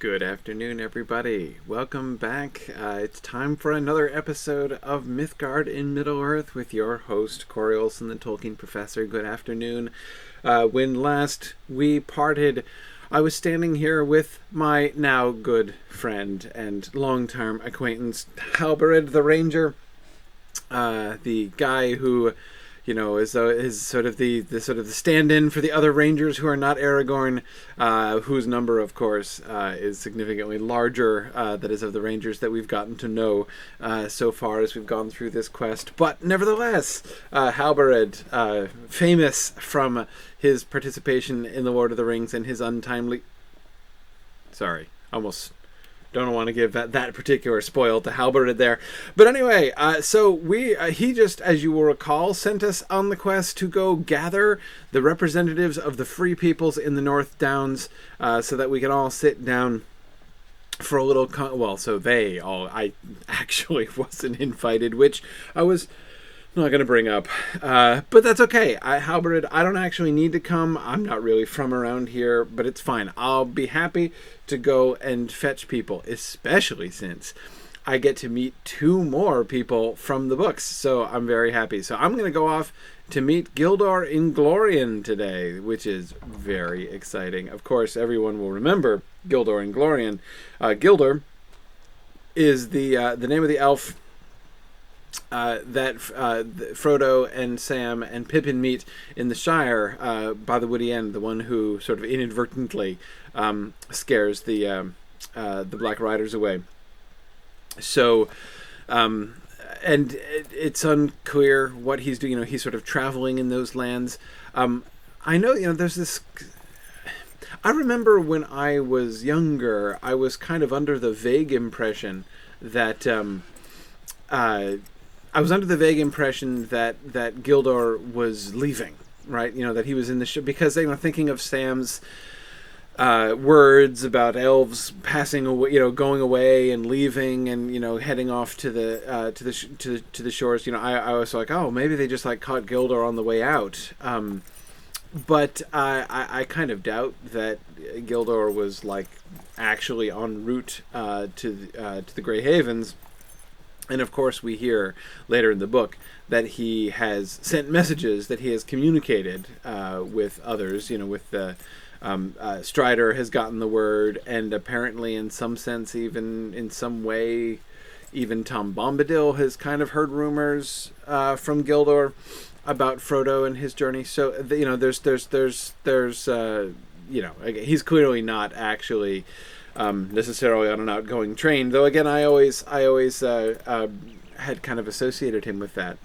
Good afternoon, everybody. Welcome back. It's time for another episode of Mythgard in Middle-earth with your host, Corey Olsen, the Tolkien Professor. Good afternoon. When last we parted, I was standing here with my now good friend and long-term acquaintance, Halberid the Ranger, the guy who, is sort of the stand-in for the other rangers who are not Aragorn, whose number, of course, is significantly larger, that is, of the rangers that we've gotten to know so far as we've gone through this quest. But nevertheless, Halberid, famous from his participation in the Lord of the Rings and his untimely... Sorry, almost... don't want to give that particular spoil to Halberid there. But anyway, he just, as you will recall, sent us on the quest to go gather the representatives of the free peoples in the North Downs so that we can all sit down for a little... I actually wasn't invited, which I was not going to bring up. But that's okay. Halberid, I don't actually need to come. I'm not really from around here, but it's fine. I'll be happy to go and fetch people, especially since I get to meet two more people from the books, so I'm very happy. So I'm going to go off to meet Gildor Inglorion today, which is very exciting. Of course, everyone will remember Gildor Inglorion. Gildor is the name of the elf that Frodo and Sam and Pippin meet in the Shire by the Woody End, the one who sort of inadvertently scares the Black Riders away. So, and it's unclear what he's doing. He's sort of traveling in those lands. I know, there's this... I remember when I was younger, I was kind of under the vague impression that... that Gildor was leaving, right? That he was in the ship, because thinking of Sam's words about elves passing away, going away and leaving, and heading off to the shores. I was like, oh, maybe they just caught Gildor on the way out. But I kind of doubt that Gildor was actually en route to the Grey Havens. And of course, we hear later in the book that he has sent messages, that he has communicated with others. With the Strider has gotten the word, and apparently, in some sense, even in some way, even Tom Bombadil has kind of heard rumors from Gildor about Frodo and his journey. So he's clearly not actually. Necessarily on an outgoing train, though. Again, I always had kind of associated him with that,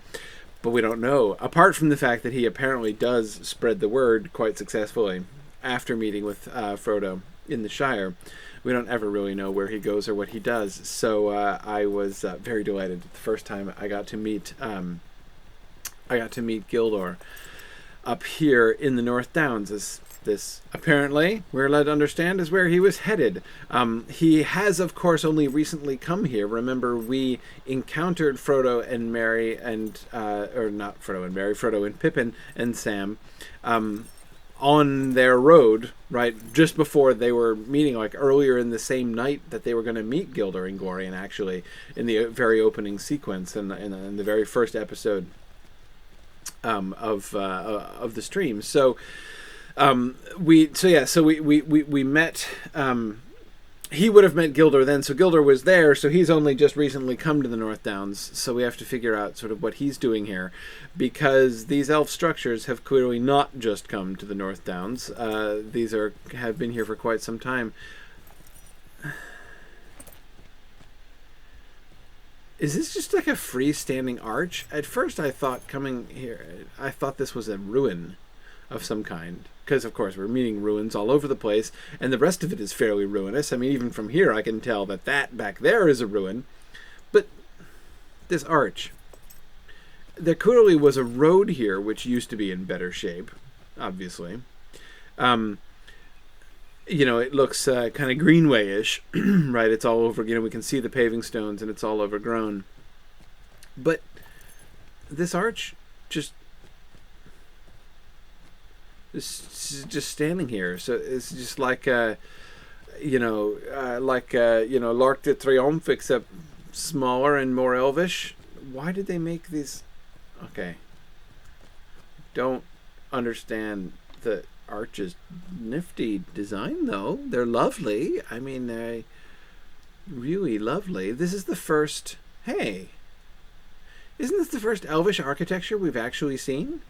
but we don't know. Apart from the fact that he apparently does spread the word quite successfully after meeting with Frodo in the Shire, we don't ever really know where he goes or what he does. So I was very delighted the first time I got to meet Gildor up here in the North Downs. As this, apparently, we're led to understand, is where he was headed. He has, of course, only recently come here. Remember, we encountered Frodo and Merry Frodo and Pippin and Sam on their road, right, just before they were meeting, earlier in the same night that they were going to meet Gildor Inglorion, actually, in the very opening sequence, in the very first episode of the stream. So... we met, he would have met Gildor then, so Gildor was there, so he's only just recently come to the North Downs, so we have to figure out sort of what he's doing here, because these elf structures have clearly not just come to the North Downs. These have been here for quite some time. Is this just a freestanding arch? At first I thought this was a ruin of some kind, because of course we're meeting ruins all over the place, and the rest of it is fairly ruinous. I mean, even from here I can tell that back there is a ruin. But this arch, there clearly was a road here which used to be in better shape, obviously. It looks kind of Greenway-ish, right? It's all over, we can see the paving stones and it's all overgrown. But this arch just standing here. So it's just L'Arc de Triomphe, except smaller and more Elvish. Why did they make these? Okay. Don't understand the arches. Nifty design, though. They're lovely. I mean, they're really lovely. This is the first... Hey. Isn't this the first Elvish architecture we've actually seen?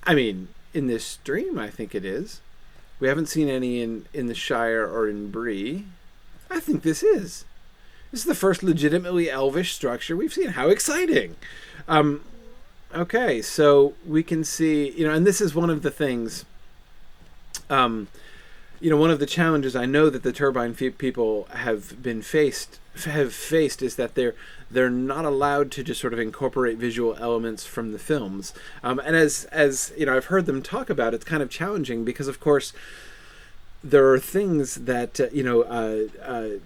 I mean, in this stream, I think it is. We haven't seen any in the Shire or in Bree. I think this is. This is the first legitimately Elvish structure we've seen. How exciting! Okay, so we can see, and this is one of the things, one of the challenges I know that the Turbine people have faced is that they're not allowed to just sort of incorporate visual elements from the films. And as I've heard them talk about, it's kind of challenging because, of course, there are things that, the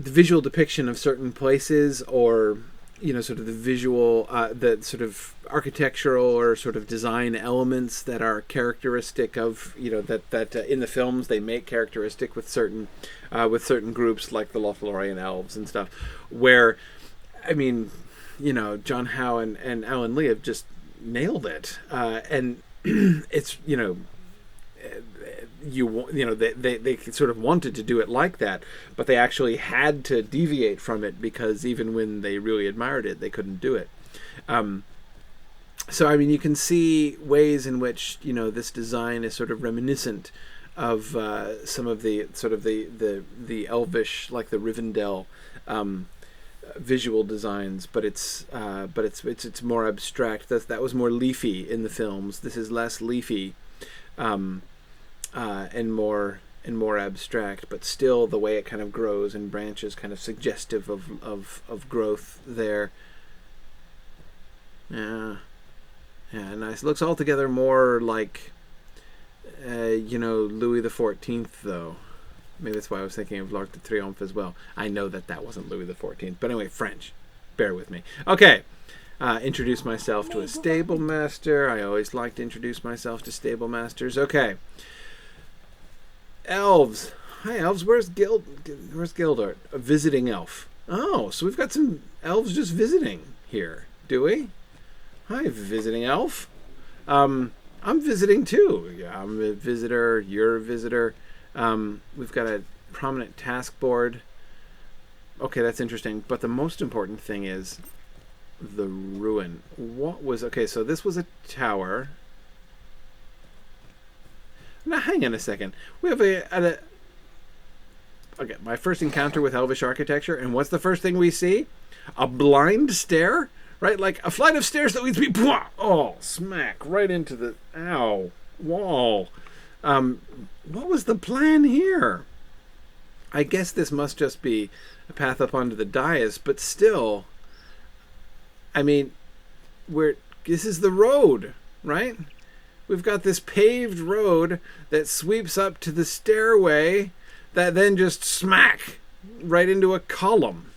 visual depiction of certain places or, sort of the visual, the sort of architectural or sort of design elements that are characteristic of, that in the films they make characteristic with certain groups like the Lothlorien Elves and stuff, where, I mean, John Howe and Alan Lee have just nailed it. And it's, they sort of wanted to do it like that, but they actually had to deviate from it because even when they really admired it, they couldn't do it. So, I mean, you can see ways in which, this design is sort of reminiscent of some of the sort of the Elvish, like the Rivendell visual designs, but it's more abstract. That was more leafy in the films. This is less leafy. And more abstract, but still the way it kind of grows and branches, kind of suggestive of growth there. Yeah, nice. Looks altogether more like, Louis XIV, though. Maybe that's why I was thinking of L'Arc de Triomphe as well. I know that wasn't Louis XIV, but anyway, French. Bear with me. Okay. Introduce myself to a stable master. I always like to introduce myself to stable masters. Okay. Elves. Hi, Elves. Where's Gildor? A visiting elf. Oh, so we've got some elves just visiting here, do we? Hi, visiting elf. I'm visiting too. Yeah, I'm a visitor. You're a visitor. We've got a prominent task board. Okay, that's interesting. But the most important thing is the ruin. Okay, so this was a tower. Now, hang on a second. We have okay, my first encounter with Elvish architecture, and what's the first thing we see? A blind stair, right? Like a flight of stairs that leads me, smack right into the wall. What was the plan here? I guess this must just be a path up onto the dais, but still, I mean, this is the road, right? We've got this paved road that sweeps up to the stairway that then just smack right into a column.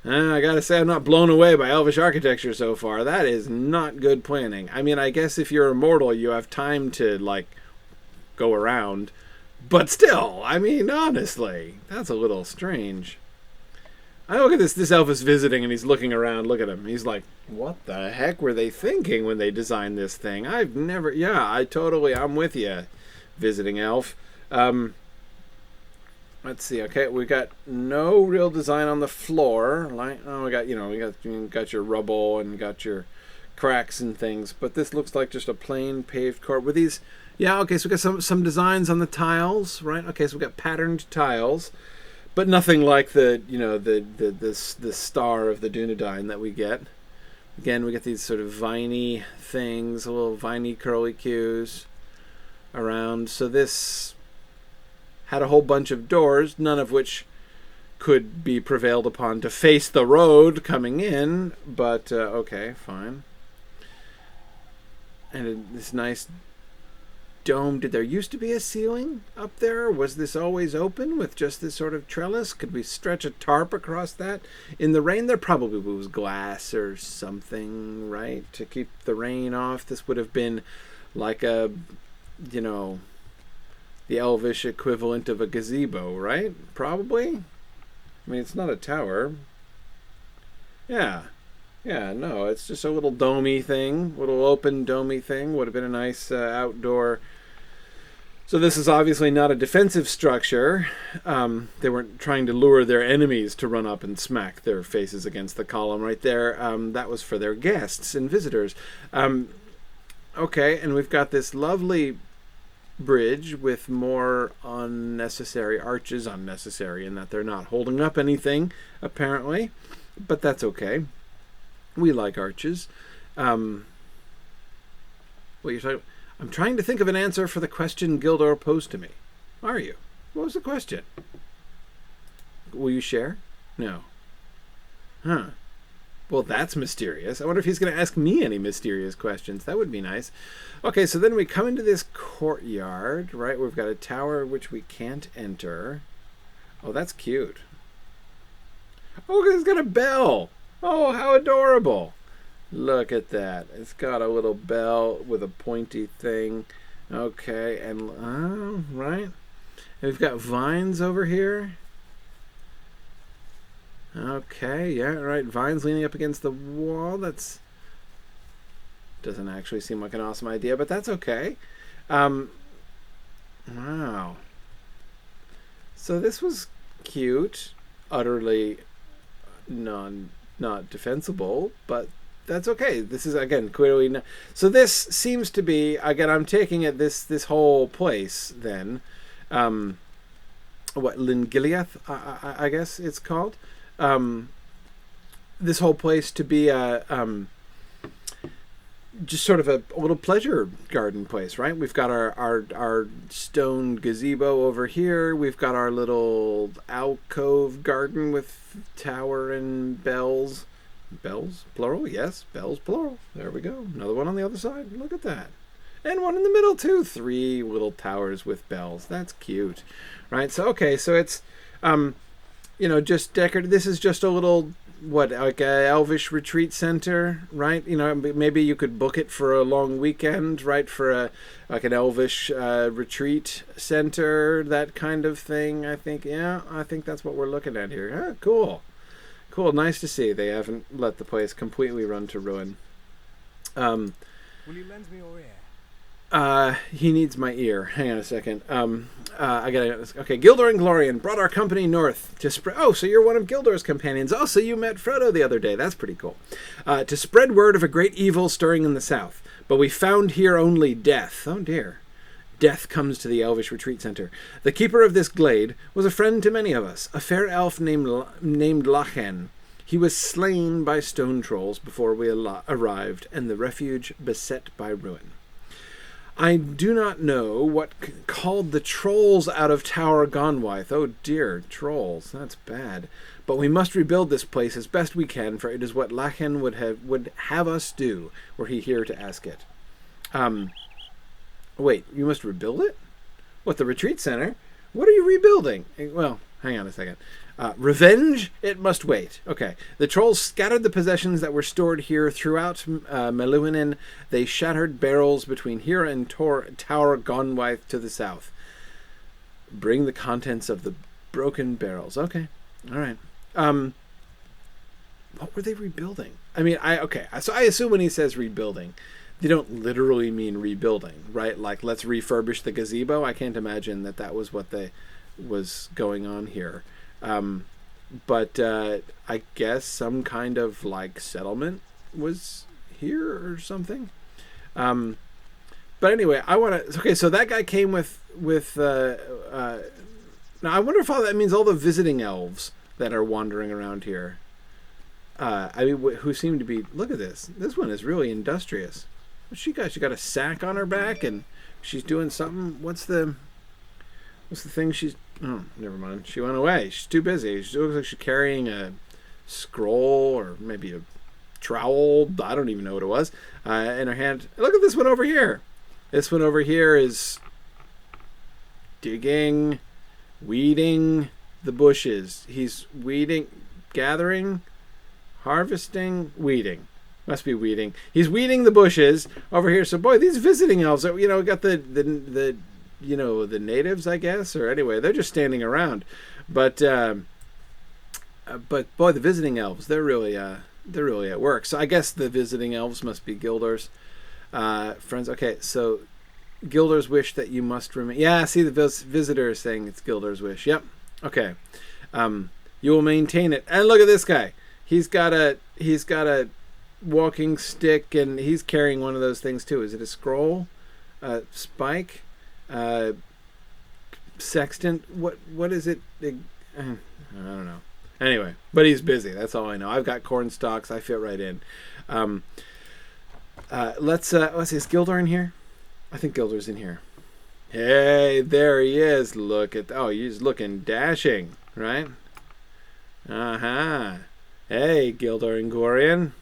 I gotta say, I'm not blown away by Elvish architecture so far. That is not good planning. I mean, I guess if you're immortal, you have time to, go around. But still, I mean, honestly, that's a little strange. I look at this elf is visiting and he's looking around. Look at him. He's like, what the heck were they thinking when they designed this thing? I'm with you, visiting elf. Let's see. Okay, we got no real design on the floor. We got your rubble and got your cracks and things, but this looks like just a plain paved court with these. Yeah, okay, so we got some designs on the tiles, right? Okay, so we got patterned tiles. But nothing like the star of the Dunedain that we get. Again, we get these sort of viney things, little viney curlicues around. So this had a whole bunch of doors, none of which could be prevailed upon to face the road coming in. But, okay, fine. And this nice dome. Did there used to be a ceiling up there? Was this always open with just this sort of trellis? Could we stretch a tarp across that? In the rain, there probably was glass or something, right? To keep the rain off. This would have been like a, the Elvish equivalent of a gazebo, right? Probably. I mean, it's not a tower. Yeah. Yeah, no, it's just a little domey thing, little open domey thing. Would have been a nice outdoor. So this is obviously not a defensive structure. They weren't trying to lure their enemies to run up and smack their faces against the column right there. That was for their guests and visitors. Okay, and we've got this lovely bridge with more unnecessary arches. Unnecessary in that they're not holding up anything, apparently. But that's okay. We like arches. What you're talking? I'm trying to think of an answer for the question Gildor posed to me. Are you? What was the question? Will you share? No. Huh. Well, that's mysterious. I wonder if he's going to ask me any mysterious questions. That would be nice. Okay, so then we come into this courtyard, right? We've got a tower which we can't enter. Oh, that's cute. Oh, it's got a bell. Oh, how adorable. Look at that. It's got a little bell with a pointy thing. Okay, and, right. And we've got vines over here. Okay, yeah, right. Vines leaning up against the wall. That's... doesn't actually seem like an awesome idea, but that's okay. Wow. So this was cute. Utterly not defensible, but that's okay. This is, again, clearly not. So this seems to be, again, I'm taking it this whole place then, what, Lin Giliath, I guess it's called, this whole place to be a just sort of a little pleasure garden place, right? We've got our stone gazebo over here. We've got our little alcove garden with tower and bells. Bells, plural? Yes, bells, plural. There we go. Another one on the other side. Look at that. And one in the middle, too. 3 little towers with bells. That's cute. Right? So, okay, so it's, just decorated. This is just a little... what, like a Elvish retreat center, right? Maybe you could book it for a long weekend, right? For an Elvish retreat center, that kind of thing. I think that's what we're looking at here. Cool. Nice to see. They haven't let the place completely run to ruin. Will you lend me your ear? He needs my ear. Hang on a second. Okay, Gildor Inglorion brought our company north to spread... Oh, so you're one of Gildor's companions. Oh, so you met Frodo the other day. That's pretty cool. To spread word of a great evil stirring in the south. But we found here only death. Oh, dear. Death comes to the Elvish Retreat Center. The keeper of this glade was a friend to many of us, a fair elf named Lachan. He was slain by stone trolls before we arrived, and the refuge beset by ruin. I do not know what called the trolls out of Tower Gonwythe. Oh dear, trolls. That's bad. But we must rebuild this place as best we can, for it is what Lachan would have us do, were he here to ask it. Wait, you must rebuild it? What, the retreat center? What are you rebuilding? Well, hang on a second. Revenge? It must wait. Okay. The trolls scattered the possessions that were stored here throughout Meluinen. They shattered barrels between here and Tower Gonwythe to the south. Bring the contents of the broken barrels. Okay. All right. What were they rebuilding? I mean, so I assume when he says rebuilding, they don't literally mean rebuilding, right? Like, let's refurbish the gazebo. I can't imagine that was what was going on here. But I guess some kind of like settlement was here or something. But anyway, so that guy came with now I wonder if all that means all the visiting elves that are wandering around here. Who seem to be, look at this. This one is really industrious. What's she got? She got a sack on her back and she's doing something. What's the thing she's... Oh, never mind. She went away. She's too busy. She looks like she's carrying a scroll or maybe a trowel. I don't even know what it was. In her hand. Look at this one over here. This one over here is digging, weeding the bushes. He's weeding, gathering, harvesting, weeding. Must be weeding. He's weeding the bushes over here. So, boy, these visiting elves, got the the natives, I guess, or anyway, they're just standing around. But boy, the visiting elves, they're really at work. So I guess the visiting elves must be Gildor's friends. Okay, so Gildor's wish that you must remain. Yeah, see, the visitor is saying it's Gildor's wish. Yep. Okay. You will maintain it. And look at this guy. He's got a walking stick, and he's carrying one of those things too. Is it a scroll? Spike? Sextant? What is it? I don't know. Anyway, but he's busy. That's all I know. I've got corn stalks. I fit right in. Let's see. Is Gildor in here? I think Gildor's in here. Hey, there he is. Look at... Oh, he's looking dashing, right? Uh-huh. Hey, Gildor Inglorion.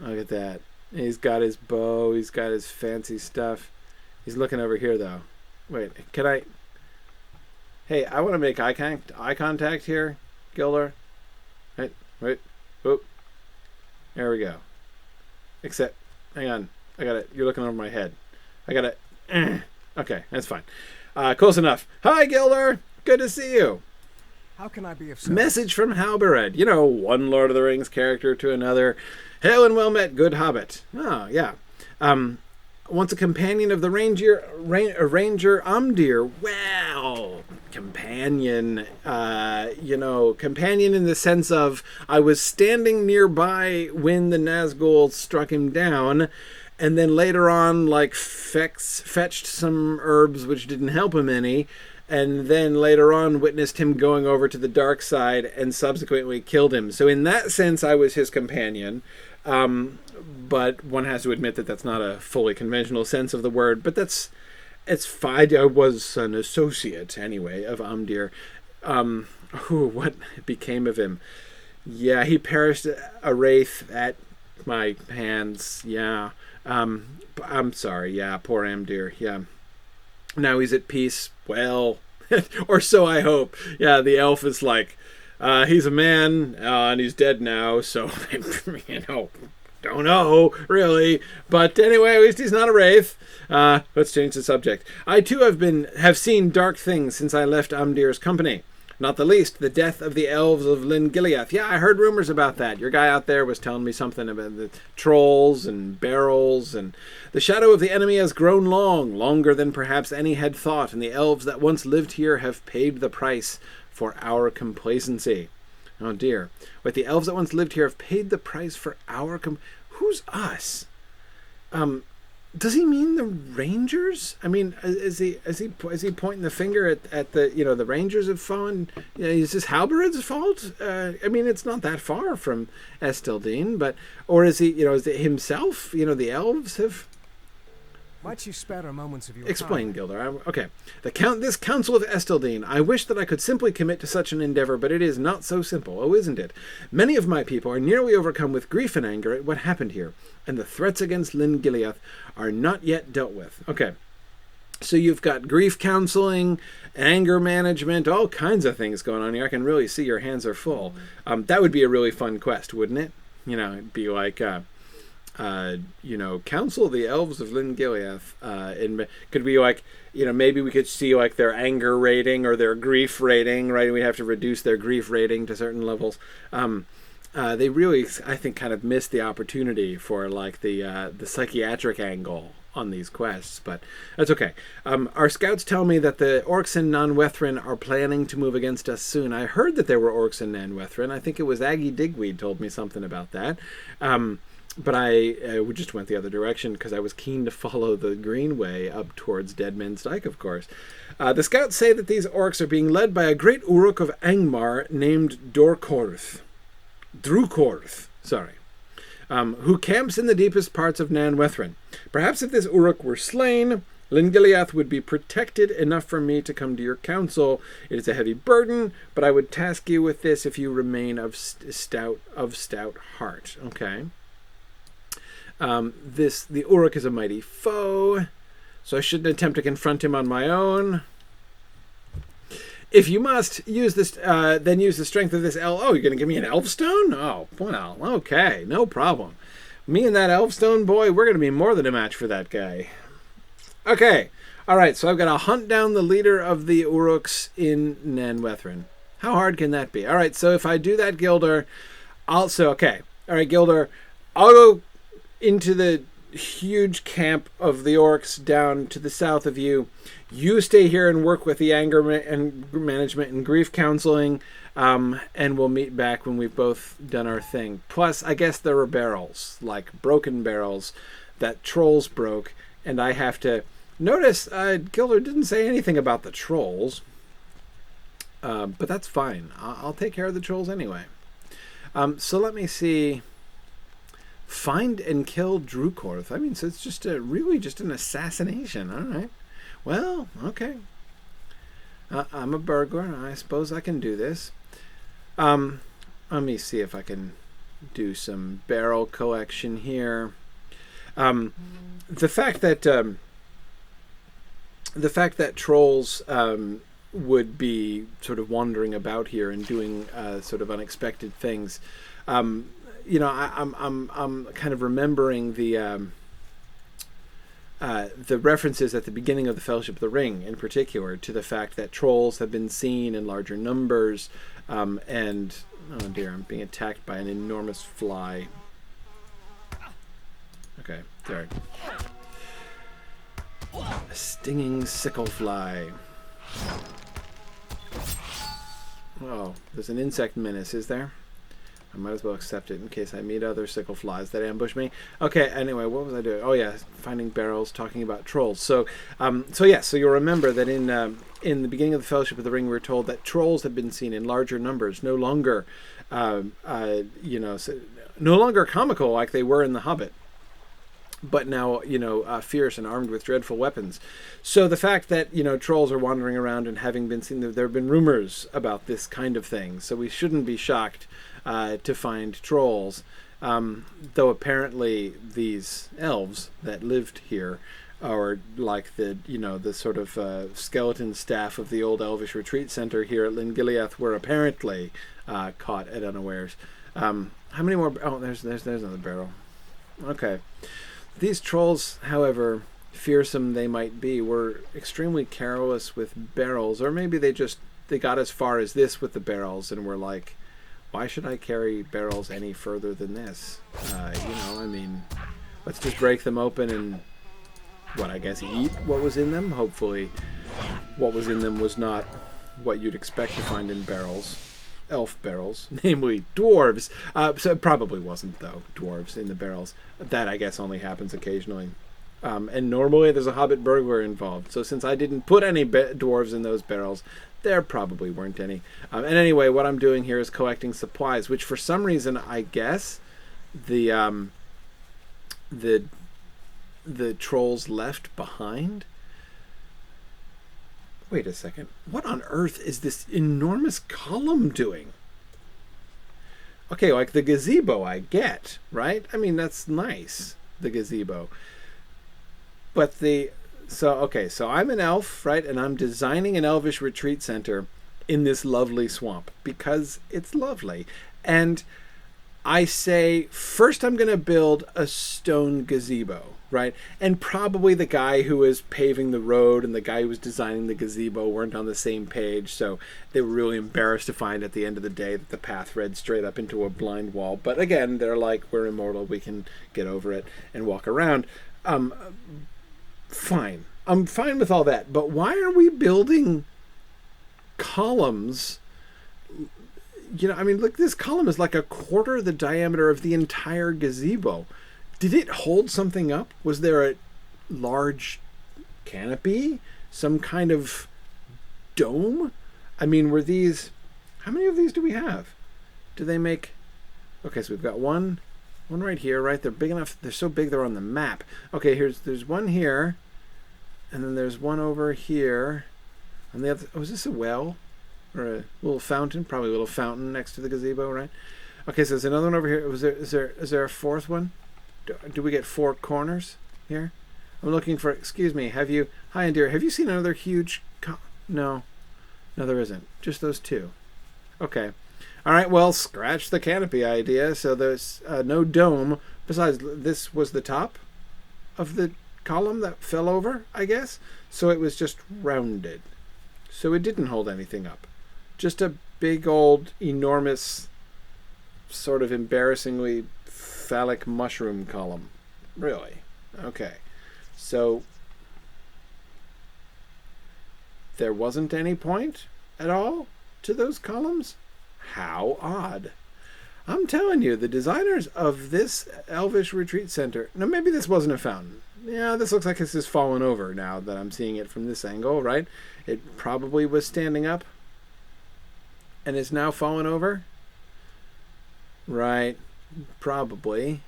Look at that. He's got his bow. He's got his fancy stuff. He's looking over here, though. Wait, can I... Hey, I want to make eye contact here, Gildor. Wait. Oop. There we go. Except, hang on. I got it. You're looking over my head. I got it. Okay, that's fine. Close enough. Hi, Gildor. Good to see you. How can I be of service? Message from Halbered. One Lord of the Rings character to another. Hail and well met, good hobbit. Oh, yeah. Once a companion of the ranger Umdir. Well, companion. Companion in the sense of I was standing nearby when the Nazgul struck him down, and then later on, fetched some herbs which didn't help him any, and then later on witnessed him going over to the dark side and subsequently killed him. So in that sense, I was his companion. But one has to admit that that's not a fully conventional sense of the word. But it's fine. I was an associate, anyway, of Umdir. What became of him? Yeah, he perished a wraith at my hands. Yeah. I'm sorry. Yeah, poor Umdir. Yeah. Now he's at peace. Well, or so I hope. Yeah, the elf is like, he's a man, and he's dead now, so, don't know, really. But anyway, at least he's not a wraith. Let's change the subject. I, too, have seen dark things since I left Umdir's company. Not the least, the death of the elves of Lin Giliath. Yeah, I heard rumors about that. Your guy out there was telling me something about the trolls and barrels, and the shadow of the enemy has grown longer than perhaps any had thought, and the elves that once lived here have paid the price for our complacency. Oh dear. Wait, the elves that once lived here have paid the price for our Who's us? Does he mean the Rangers? I mean, is he pointing the finger at the the Rangers have fallen? Is this Halbered's fault? I mean, it's not that far from Esteldine, or is he? Is it himself? The elves have. Might you spare moments of your Explain, time? Gildor. Okay. This Council of Esteldine. I wish that I could simply commit to such an endeavor, but it is not so simple. Oh, isn't it? Many of my people are nearly overcome with grief and anger at what happened here, and the threats against Lin Giliath are not yet dealt with. Okay. So you've got grief counseling, anger management, all kinds of things going on here. I can really see your hands are full. That would be a really fun quest, wouldn't it? It'd be like... counsel the elves of Lin Giliath. And could be like, maybe we could see like their anger rating or their grief rating, right? We have to reduce their grief rating to certain levels. They really, I think, kind of missed the opportunity for like the psychiatric angle on these quests, but that's okay. Our scouts tell me that the orcs in Nan Wethan are planning to move against us soon. I heard that there were orcs in Nan Wethan. I think it was Aggie Digweed told me something about that. But I just went the other direction because I was keen to follow the greenway up towards Deadman's Dyke, of course. The scouts say that these orcs are being led by a great Uruk of Angmar named Drukorth, who camps in the deepest parts of Nan Wethan. Perhaps if this Uruk were slain, Lin Giliath would be protected enough for me to come to your council. It is a heavy burden, but I would task you with this if you remain of stout heart. Okay. The Uruk is a mighty foe, so I shouldn't attempt to confront him on my own. If you must use this, then use the strength of this elf. Oh, you're going to give me an elfstone? Oh, well, okay, no problem. Me and that elfstone boy, we're going to be more than a match for that guy. Okay. All right, so I've got to hunt down the leader of the Uruks in Nan Wethan. How hard can that be? All right, so if I do that, Gildor, okay. All right, Gildor, I'll go into the huge camp of the orcs down to the south of you. You stay here and work with the anger and management and grief counseling, and we'll meet back when we've both done our thing. Plus, I guess there are barrels, like broken barrels, that trolls broke, and I have to... Notice, Gildor didn't say anything about the trolls, but that's fine. I'll take care of the trolls anyway. So let me see. Find and kill Drukorth. I mean, so it's just really just an assassination. All right. Well, okay. I'm a burglar. I suppose I can do this. Let me see if I can do some barrel collection here. The fact that trolls would be sort of wandering about here and doing sort of unexpected things, I'm kind of remembering the references at the beginning of the Fellowship of the Ring, in particular, to the fact that trolls have been seen in larger numbers, and oh dear, I'm being attacked by an enormous fly. Okay, sorry. A stinging sickle fly. Oh, there's an insect menace, is there? I might as well accept it in case I meet other sickle flies that ambush me. Okay, anyway, what was I doing? Oh yeah, finding barrels, talking about trolls. So you'll remember that in the beginning of the Fellowship of the Ring, we were told that trolls had been seen in larger numbers, no longer comical like they were in The Hobbit, but now, fierce and armed with dreadful weapons. So the fact that, trolls are wandering around and having been seen, there have been rumors about this kind of thing. So we shouldn't be shocked to find trolls. Though apparently these elves that lived here are like the sort of skeleton staff of the old Elvish retreat center here at Lin Giliath were apparently caught at unawares. How many more? Oh, there's another barrel. Okay. These trolls, however fearsome they might be, were extremely careless with barrels, or maybe they got as far as this with the barrels and were like, why should I carry barrels any further than this? Let's just break them open and, eat what was in them? Hopefully what was in them was not what you'd expect to find in barrels. Elf barrels, namely dwarves. So it probably wasn't, though, dwarves in the barrels. That, I guess, only happens occasionally. And normally there's a hobbit burglar involved. So since I didn't put any dwarves in those barrels, there probably weren't any. And anyway, what I'm doing here is collecting supplies, which for some reason, I guess, the trolls left behind. Wait a second. What on earth is this enormous column doing? Okay, like the gazebo I get, right? I mean, that's nice, the gazebo. But so I'm an elf, right? And I'm designing an Elvish retreat center in this lovely swamp because it's lovely. And I say, first I'm going to build a stone gazebo, right? And probably the guy who was paving the road and the guy who was designing the gazebo weren't on the same page, so they were really embarrassed to find at the end of the day that the path led straight up into a blind wall. But again, they're like, we're immortal, we can get over it and walk around. Fine. I'm fine with all that, but why are we building columns? Look, this column is like a quarter the diameter of the entire gazebo. Did it hold something up? Was there a large canopy? Some kind of dome? Were these... How many of these do we have? Do they make... Okay, so we've got one right here, right? They're big enough. They're so big they're on the map. Okay, there's one here. And then there's one over here. On the other... Oh, is this a well? Or a little fountain? Probably a little fountain next to the gazebo, right? Okay, so there's another one over here. Is there a fourth one? Do we get four corners here? I'm looking for... Excuse me, Hi, dear. Have you seen another huge... No, there isn't. Just those two. Okay. All right, well, scratch the canopy idea. So there's no dome. Besides, this was the top of the column that fell over, I guess. So it was just rounded. So it didn't hold anything up. Just a big old enormous sort of embarrassingly phallic mushroom column. Really? Okay. So there wasn't any point at all to those columns? How odd. I'm telling you, the designers of this Elvish retreat center... Now, maybe this wasn't a fountain. Yeah, this looks like this has fallen over now that I'm seeing it from this angle, right? It probably was standing up and is now fallen over. Right. Probably.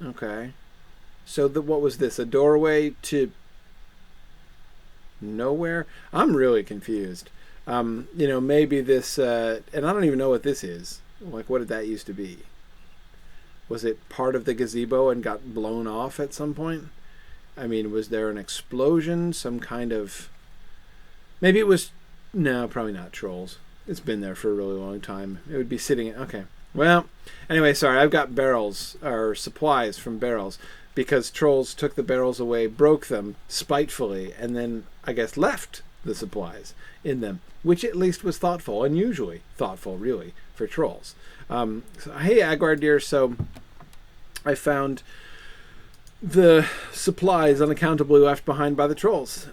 Okay. So what was this? A doorway to nowhere? I'm really confused. Maybe this... and I don't even know what this is. Like, what did that used to be? Was it part of the gazebo and got blown off at some point? I mean, was there an explosion? Some kind of... Maybe it was... No, probably not trolls. It's been there for a really long time. It would be sitting... Okay. Well, anyway, sorry. I've got barrels, or supplies from barrels, because trolls took the barrels away, broke them spitefully, and then, I guess, left the supplies in them, which at least was thoughtful, unusually thoughtful, really, for trolls. Hey, Agwar dear, so I found the supplies unaccountably left behind by the trolls.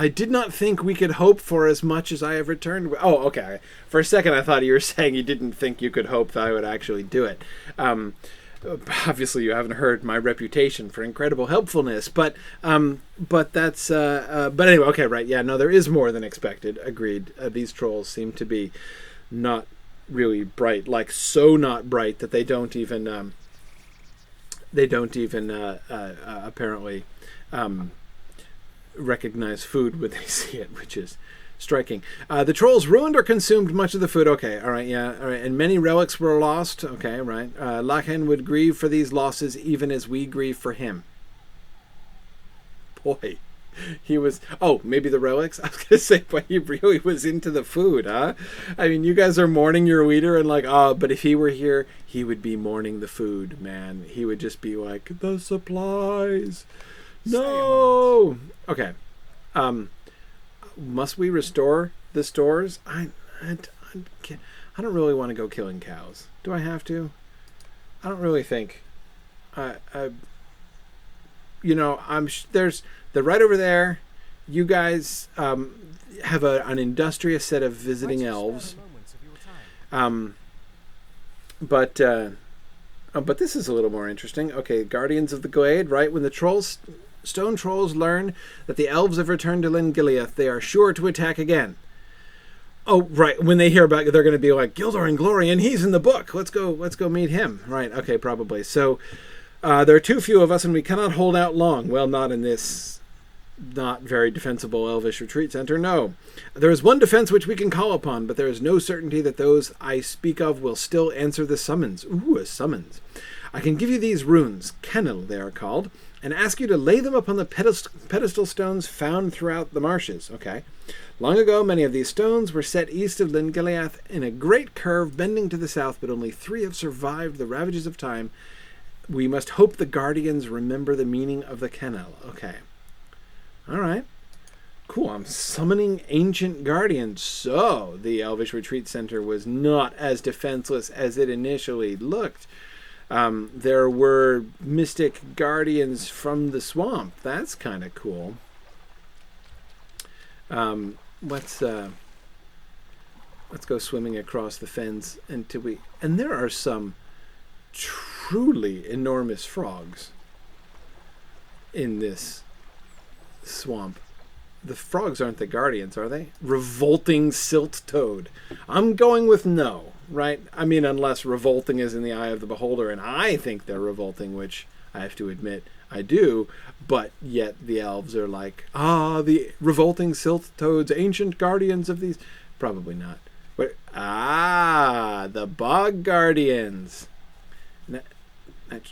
I did not think we could hope for as much as I have returned. Oh, okay. For a second, I thought you were saying you didn't think you could hope that I would actually do it. Obviously, you haven't heard my reputation for incredible helpfulness, but that's but anyway, okay, right? Yeah, no, there is more than expected. Agreed. These trolls seem to be not really bright, like so not bright that they don't even apparently recognize food when they see it, which is striking. The trolls ruined or consumed much of the food. Okay, all right, yeah, all right. And many relics were lost. Okay, right. Lachen would grieve for these losses even as we grieve for him. Boy, he was... Oh, maybe the relics? I was going to say, but he really was into the food, huh? I mean, you guys are mourning your leader and like, oh, but if he were here, he would be mourning the food, man. He would just be like, the supplies. No! Okay. Must we restore the stores? I don't really want to go killing cows. Do I have to? I don't really think. They're right over there. You guys have an industrious set of visiting elves. But this is a little more interesting. Okay, Guardians of the Glade, right? When the stone trolls learn that the elves have returned to Lin Giliath, they are sure to attack again. Oh, right. When they hear about it, they're going to be like, Gildor Inglorion, he's in the book. Let's go meet him. Right. Okay, probably. So there are too few of us and we cannot hold out long. Well, not in this not very defensible Elvish retreat center. No. There is one defense which we can call upon, but there is no certainty that those I speak of will still answer the summons. Ooh, a summons. I can give you these runes, Kennel they are called, and ask you to lay them upon the pedestal stones found throughout the marshes. Okay. Long ago, many of these stones were set east of Lin Giliath in a great curve bending to the south, but only 3 have survived the ravages of time. We must hope the guardians remember the meaning of the Kennel. Okay. All right. Cool. I'm summoning ancient guardians. So the Elvish Retreat Center was not as defenseless as it initially looked. There were mystic guardians from the swamp. That's kind of cool. Let's go swimming across the fens until we... And there are some truly enormous frogs in this swamp. The frogs aren't the guardians, are they? Revolting silt toad. I'm going with no, right? I mean, unless revolting is in the eye of the beholder, and I think they're revolting, which I have to admit I do, but yet the elves are like, the revolting silt toads, ancient guardians of these. Probably not. But, the bog guardians.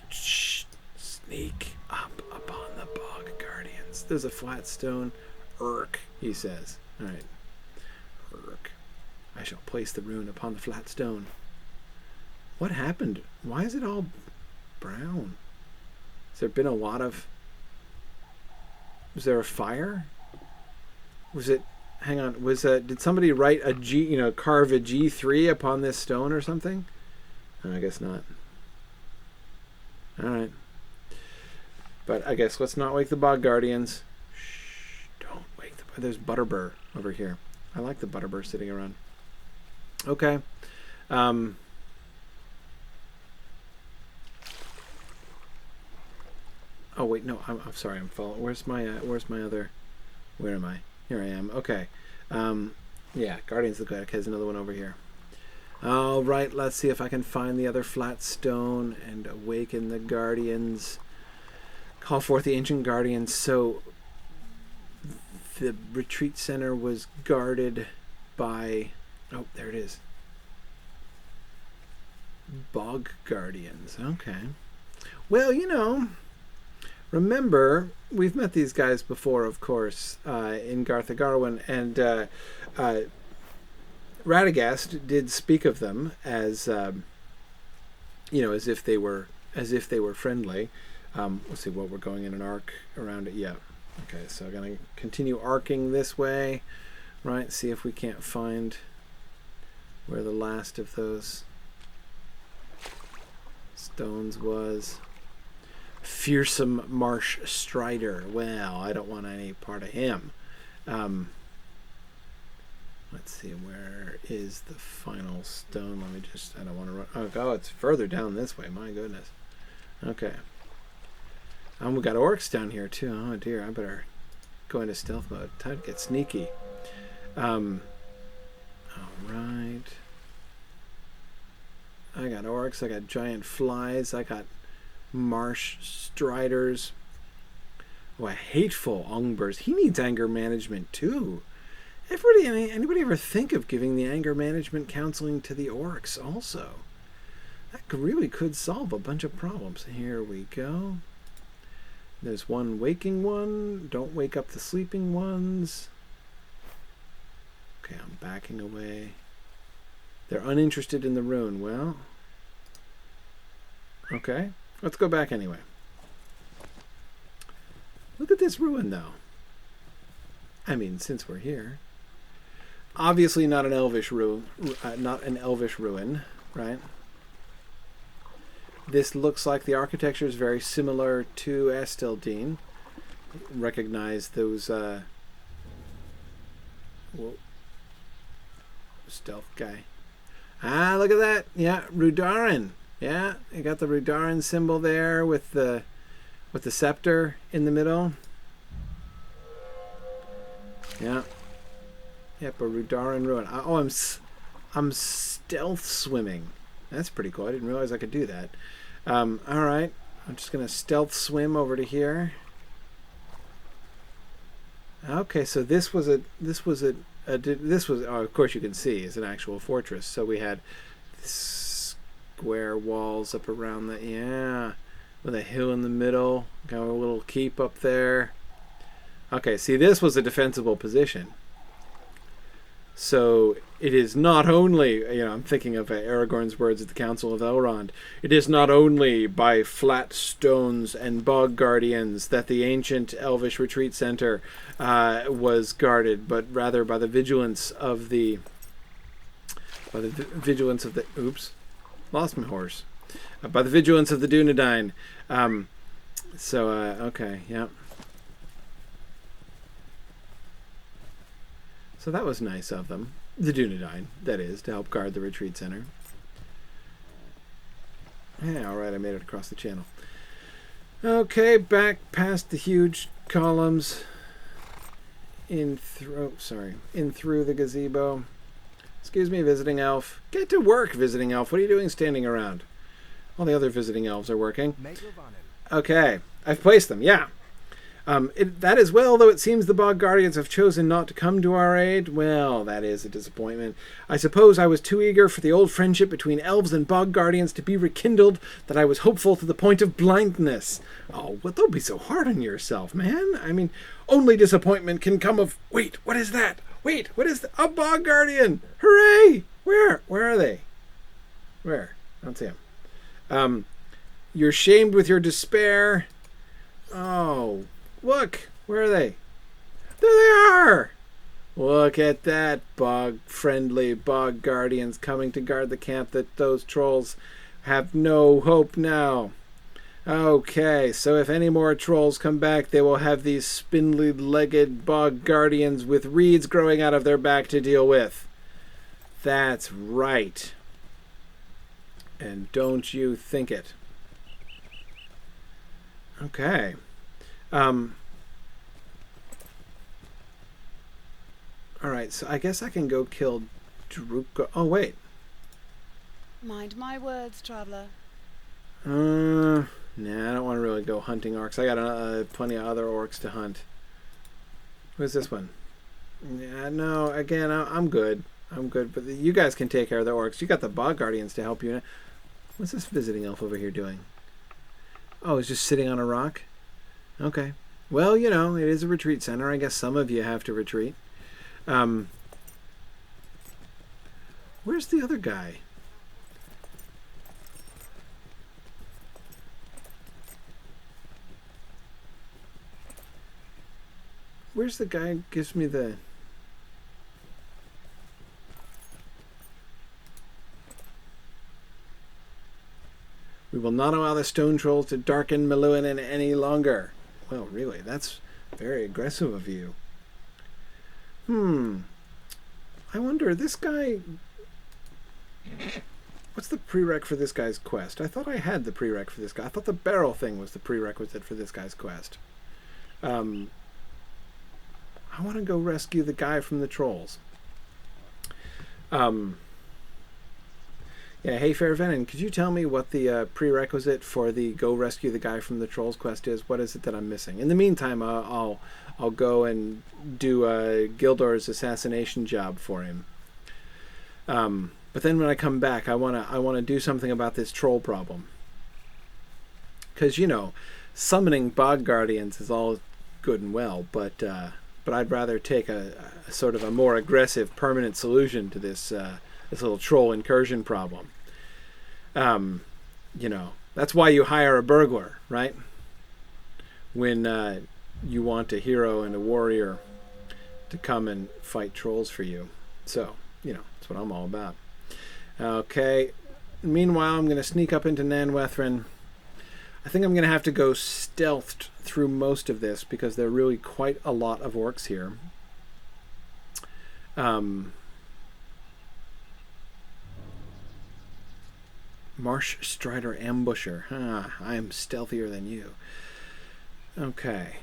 Sneak up upon the bog guardians. There's a flat stone. Urk, he says. All right. Urk. I shall place the rune upon the flat stone. What happened? Why is it all brown? Has there been a lot of Was there a fire? Was it... Hang on. Did somebody write a G... carve a G3 upon this stone or something? Oh, I guess not. Alright. But I guess let's not wake the bog guardians. Shh. Don't wake the... There's Butterbur over here. I like the Butterbur sitting around. Okay. Oh wait, no. I'm sorry. I'm following. Where's my other? Where am I? Here I am. Okay. Yeah. Guardians of the Glade. There's another one over here. All right. Let's see if I can find the other flat stone and awaken the guardians. Call forth the ancient guardians. So the retreat center was guarded by... Oh, there it is. Bog guardians. Okay. Well, remember, we've met these guys before, of course, in Garthagarwin, and Radagast did speak of them as, as if they were friendly. Let's see what we're going in an arc around it. Yeah. Okay, so I'm gonna continue arcing this way, right? See if we can't find where the last of those stones was. Fearsome Marsh Strider. Well, I don't want any part of him. Let's see, where is the final stone? Let me just... I don't want to run... Oh, it's further down this way. My goodness. Okay. We got orcs down here too. Oh dear, I better go into stealth mode. Time to get sneaky. Alright. I got orcs, I got giant flies, I got marsh striders. Oh, a hateful Ungbers. He needs anger management too. Anybody ever think of giving the anger management counseling to the orcs also? That really could solve a bunch of problems. Here we go. There's one waking one. Don't wake up the sleeping ones. Okay, I'm backing away. They're uninterested in the rune. Well, okay. Let's go back anyway. Look at this ruin, though. I mean, since we're here. Obviously not an Elvish ruin, right? This looks like the architecture is very similar to Esteldine. Recognize those whoa, stealth guy. Ah, look at that. Yeah, Rudaran. Yeah, you got the Rudaran symbol there with the scepter in the middle. Yeah. Yep, a Rudaran ruin. Oh, I'm stealth swimming. That's pretty cool. I didn't realize I could do that. All right. I'm just gonna stealth swim over to here. Okay, so this was oh, of course you can see, is an actual fortress. So we had square walls up around the, yeah, with a hill in the middle. Got a little keep up there. Okay, see, this was a defensible position. So it is not only, I'm thinking of Aragorn's words at the Council of Elrond, it is not only by flat stones and bog guardians that the ancient Elvish retreat center was guarded, but rather by the vigilance of the, oops, lost my horse, by the vigilance of the Dunedain. Okay, yeah. So that was nice of them. The Dunedain, that is, to help guard the retreat center. Yeah, alright, I made it across the channel. Okay, back past the huge columns. In through the gazebo. Excuse me, visiting elf. Get to work, visiting elf. What are you doing standing around? All the other visiting elves are working. Okay, I've placed them, yeah. That as well, though it seems the Bog Guardians have chosen not to come to our aid. Well, that is a disappointment. I suppose I was too eager for the old friendship between elves and Bog Guardians to be rekindled that I was hopeful to the point of blindness. Oh, well, don't be so hard on yourself, man. I mean, only disappointment can come of... Wait, what is that? Wait, what is a Bog Guardian? Hooray! Where are they? Where? I don't see them. You're shamed with your despair. Oh... Look, Where are they? There they are! Look at that, friendly bog guardians coming to guard the camp that those trolls have no hope now. Okay, so if any more trolls come back, they will have these spindly-legged bog guardians with reeds growing out of their back to deal with. That's right. And don't you think it. Okay. Alright, so I guess I can go kill Druka. Oh, wait. Mind my words, traveler. Nah, I don't want to really go hunting orcs. I got plenty of other orcs to hunt. Who's this one? Yeah, no, again, I'm good. I'm good, but you guys can take care of the orcs. You got the bog guardians to help you. What's this visiting elf over here doing? Oh, he's just sitting on a rock? Okay. Well, you know, it is a retreat center. I guess some of you have to retreat. Where's the other guy? Where's the guy who gives me the... We will not allow the stone trolls to darken Meluinen any longer. Well, really, that's very aggressive of you. I wonder, this guy... What's the prereq for this guy's quest? I thought I had the prereq for this guy. I thought the barrel thing was the prerequisite for this guy's quest. I want to go rescue the guy from the trolls. Yeah, hey, Fair Venom, could you tell me what the prerequisite for the go rescue the guy from the trolls quest is? What is it that I'm missing? In the meantime, I'll go and do Gildor's assassination job for him. But then when I come back, I wanna do something about this troll problem. Because, you know, summoning bog guardians is all good and well, but I'd rather take a sort of a more aggressive permanent solution to this little troll incursion problem. You know, that's why you hire a burglar, right? When you want a hero and a warrior to come and fight trolls for you. So, you know, that's what I'm all about. Okay. Meanwhile, I'm going to sneak up into Nan Wethan. I think I'm going to have to go stealthed through most of this because there are really quite a lot of orcs here. Marsh Strider Ambusher. I am stealthier than you. Okay.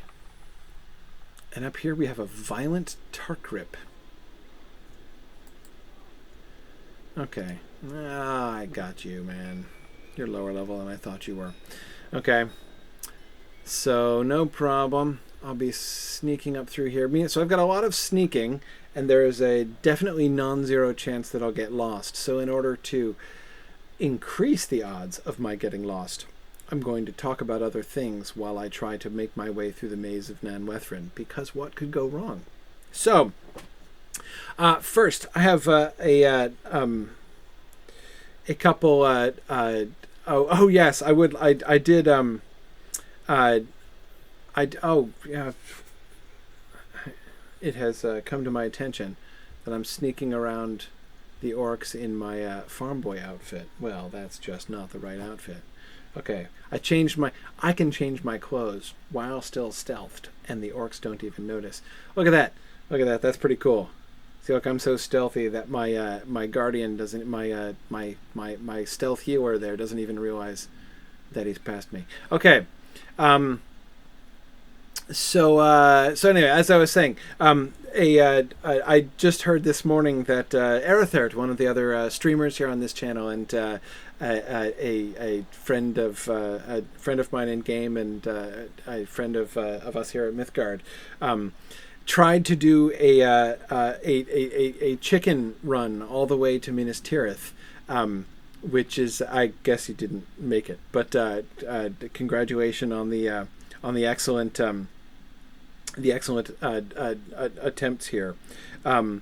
And up here we have a Violent Tarkrip. Okay. I got you, man. You're lower level than I thought you were. Okay. So, no problem. I'll be sneaking up through here. So I've got a lot of sneaking, and there is a definitely non-zero chance that I'll get lost. So in order to increase the odds of my getting lost, I'm going to talk about other things while I try to make my way through the maze of Nan Wethan, because what could go wrong? So, first, I have a couple. Oh yes, I did. Yeah. It has come to my attention that I'm sneaking around the orcs in my farm boy outfit. Well, that's just not the right outfit. Okay, I can change my clothes while still stealthed, and the orcs don't even notice. Look at that! Look at that! That's pretty cool. See, look, I'm so stealthy that my guardian doesn't, my stealth healer there doesn't even realize that he's past me. Okay, so anyway, as I was saying, I just heard this morning that Erithert, one of the other streamers here on this channel, and a friend of mine in game, and a friend of us here at Mythgard, tried to do a chicken run all the way to Minas Tirith, which is, I guess he didn't make it, but congratulations on the excellent attempts here. But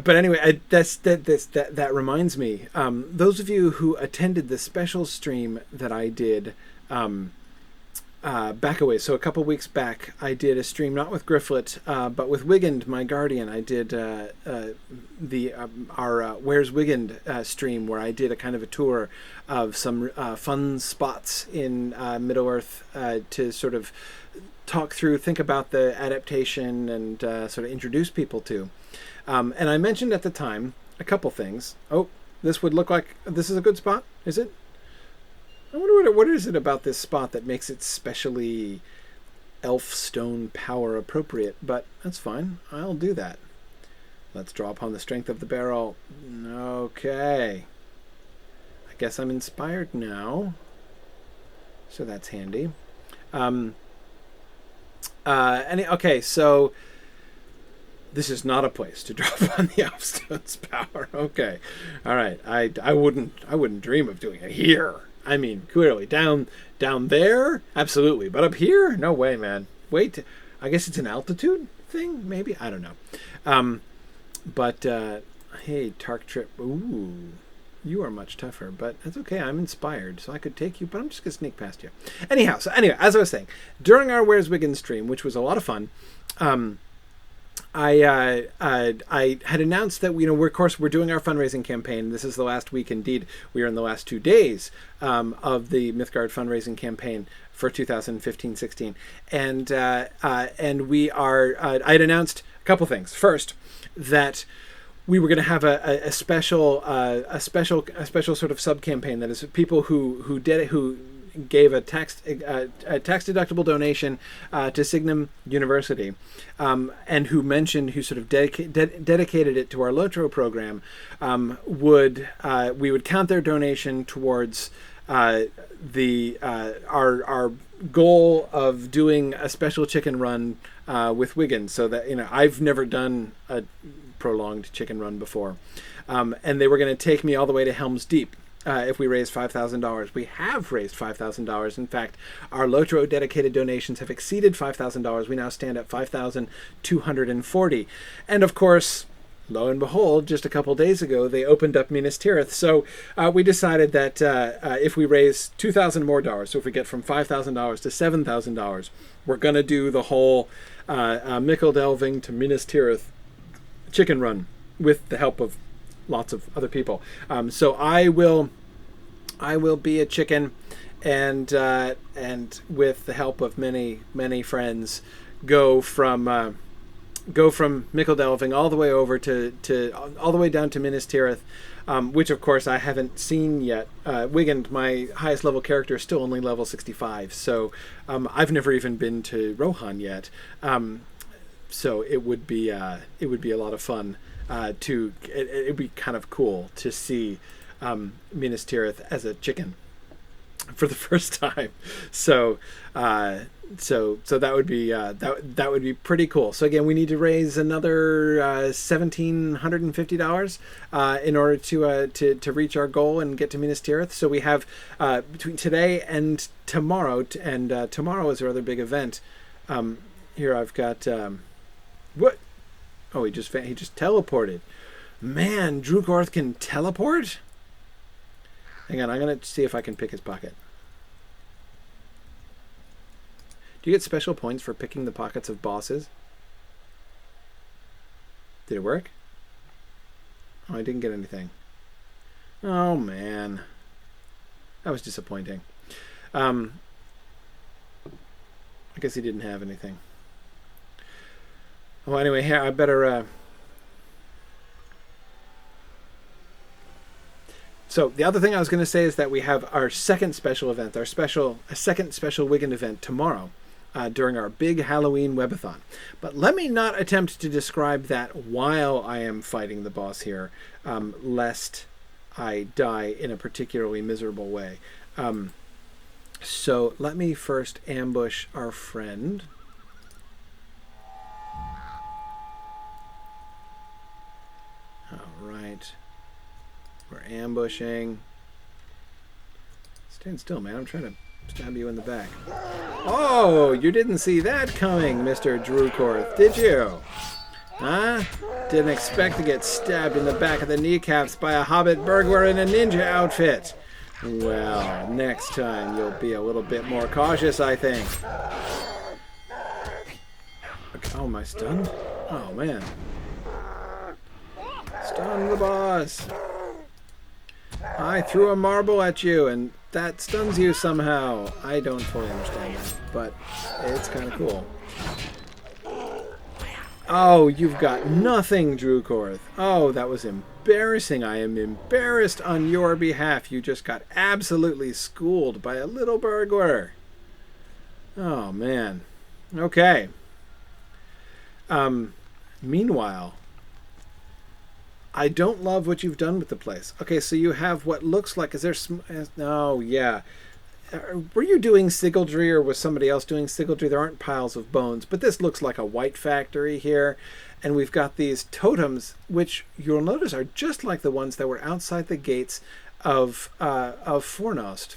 anyway, that reminds me. Those of you who attended the special stream that I did back away. So a couple weeks back, I did a stream not with Gryfflet, but with Wigand, my guardian. I did our Where's Wigand stream, where I did a kind of a tour of some fun spots in Middle Earth to sort of talk through, think about the adaptation, and sort of introduce people to. And I mentioned at the time a couple things. Oh, this would look like this is a good spot, is it? I wonder what is it about this spot that makes it specially elf stone power appropriate, but that's fine. I'll do that. Let's draw upon the strength of the barrel. Okay. I guess I'm inspired now. So that's handy. Okay, so this is not a place to draw upon the Elfstone's power. Okay. All right. I wouldn't dream of doing it here. I mean, clearly down there, absolutely, but up here, no way, man. Wait, I guess it's an altitude thing, maybe. I don't know. Hey, Tark Trip. Ooh, you are much tougher, but that's okay. I'm inspired, so I could take you, but I'm just gonna sneak past you. Anyhow, as I was saying, during our Where's Wiggins stream, which was a lot of fun, I had announced that we're doing our fundraising campaign. This is the last week. Indeed, we are in the last 2 days of the Mythgard fundraising campaign for 2015-16, and we are. I had announced a couple things. First, that we were going to have a special sort of sub campaign that is people who gave a tax deductible donation to Signum University, and who sort of dedicated it to our Lotro program, we would count their donation towards our goal of doing a special chicken run with Wiggins. So that I've never done a prolonged chicken run before, and they were going to take me all the way to Helm's Deep. If we raise $5,000. We have raised $5,000. In fact, our Lotro dedicated donations have exceeded $5,000. We now stand at $5,240. And of course, lo and behold, just a couple days ago, they opened up Minas Tirith. So we decided that if we raise $2,000 more, so if we get from $5,000 to $7,000, we're going to do the whole Mickle Delving to Minas Tirith chicken run with the help of lots of other people. So I will be a chicken, and with the help of many friends, go from Mickle Delving all the way over to all the way down to Minas Tirith, which of course I haven't seen yet. Wigand, my highest level character, is still only level 65, so I've never even been to Rohan yet. So it would be a lot of fun. It'd be kind of cool to see Minas Tirith as a chicken for the first time. So that would be that would be pretty cool. So again, we need to raise another $1,750 in order to reach our goal and get to Minas Tirith. So we have between today and tomorrow, and tomorrow is our other big event. Here I've got what. Oh, he just teleported. Man, Drugorth can teleport? Hang on, I'm going to see if I can pick his pocket. Do you get special points for picking the pockets of bosses? Did it work? Oh, I didn't get anything. Oh, man. That was disappointing. I guess he didn't have anything. Well, anyway, here, I better... So, the other thing I was going to say is that we have our second special event, a second special Wiggin event tomorrow during our big Halloween Webathon. But let me not attempt to describe that while I am fighting the boss here, lest I die in a particularly miserable way. So, let me first ambush our friend. Right. We're ambushing. Stand still, man. I'm trying to stab you in the back. Oh, you didn't see that coming, Mr. Drugorth, did you? Huh? Didn't expect to get stabbed in the back of the kneecaps by a hobbit burglar in a ninja outfit. Well, next time you'll be a little bit more cautious, I think. Okay, oh, am I stunned? Oh, man. Stun the boss. I threw a marble at you, and that stuns you somehow. I don't fully understand that, but it's kind of cool. Oh, you've got nothing, Drewcorth. Oh, that was embarrassing. I am embarrassed on your behalf. You just got absolutely schooled by a little burglar. Oh, man. Okay. Meanwhile, I don't love what you've done with the place. Okay, so you have what looks like... Is there... Oh, yeah. Were you doing sygaldry, or was somebody else doing sygaldry? There aren't piles of bones, but this looks like a wight factory here. And we've got these totems, which you'll notice are just like the ones that were outside the gates of Fornost,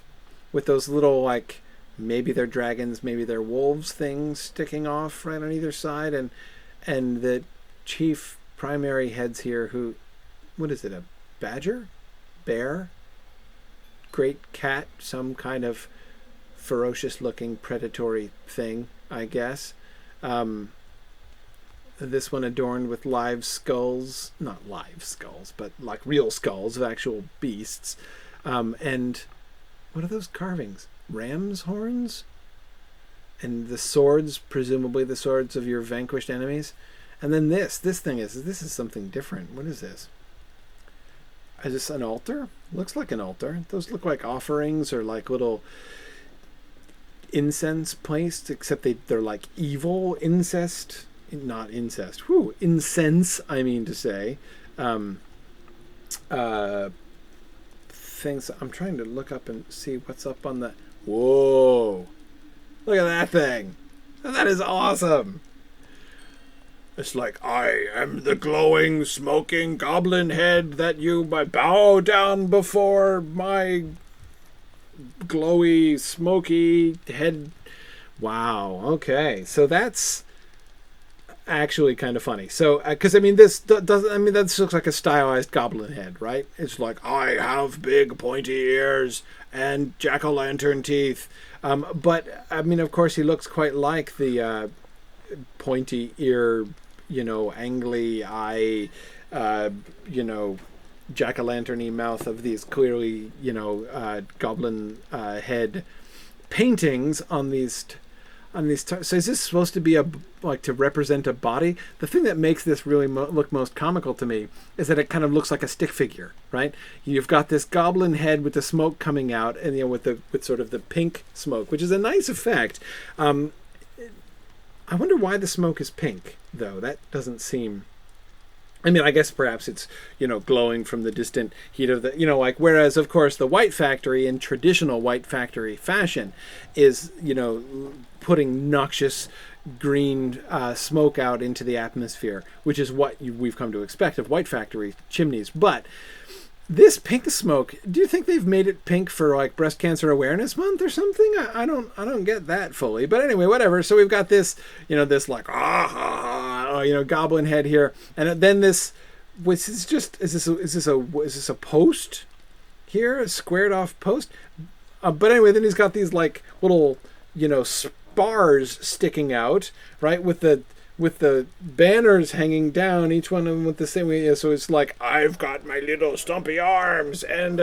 with those little, like, maybe they're dragons, maybe they're wolves things sticking off right on either side. And the chief primary heads here who... What is it, a badger? Bear? Great cat? Some kind of ferocious-looking predatory thing, I guess. This one adorned with live skulls. Not live skulls, but like real skulls of actual beasts. And what are those carvings? Ram's horns? And the swords, presumably the swords of your vanquished enemies. And then this thing is something different. What is this? Is this an altar? Looks like an altar. Those look like offerings or like little incense placed, except they're like evil incest. Not incest. Whew. Incense, I mean to say. Things. I'm trying to look up and see what's up on the... Whoa! Look at that thing! That is awesome! It's like, I am the glowing, smoking goblin head that you might bow down before my glowy, smoky head. Wow, okay. So that's actually kind of funny. So, because, I mean, this doesn't, I mean, that looks like a stylized goblin head, right? It's like, I have big pointy ears and jack-o'-lantern teeth. But, I mean, of course, he looks quite like the pointy ear, angly eye, jack-o'-lantern-y mouth of these clearly, goblin head paintings on these. So is this supposed to be to represent a body? The thing that makes this really look most comical to me is that it kind of looks like a stick figure, right? You've got this goblin head with the smoke coming out, and with sort of the pink smoke, which is a nice effect. I wonder why the smoke is pink, though. That doesn't seem... I mean, I guess perhaps it's, glowing from the distant heat of the... whereas, of course, the wight factory in traditional wight factory fashion is, putting noxious green smoke out into the atmosphere, which is what we've come to expect of wight factory chimneys. But this pink smoke, do you think they've made it pink for Breast Cancer Awareness Month or something? I don't get that fully. But anyway, whatever. So we've got this, this goblin head here, and then this, which is just is this a post here, a squared off post? But anyway, then he's got these little spars sticking out, right, with the banners hanging down, each one of them with the same way. So it's like, I've got my little stumpy arms and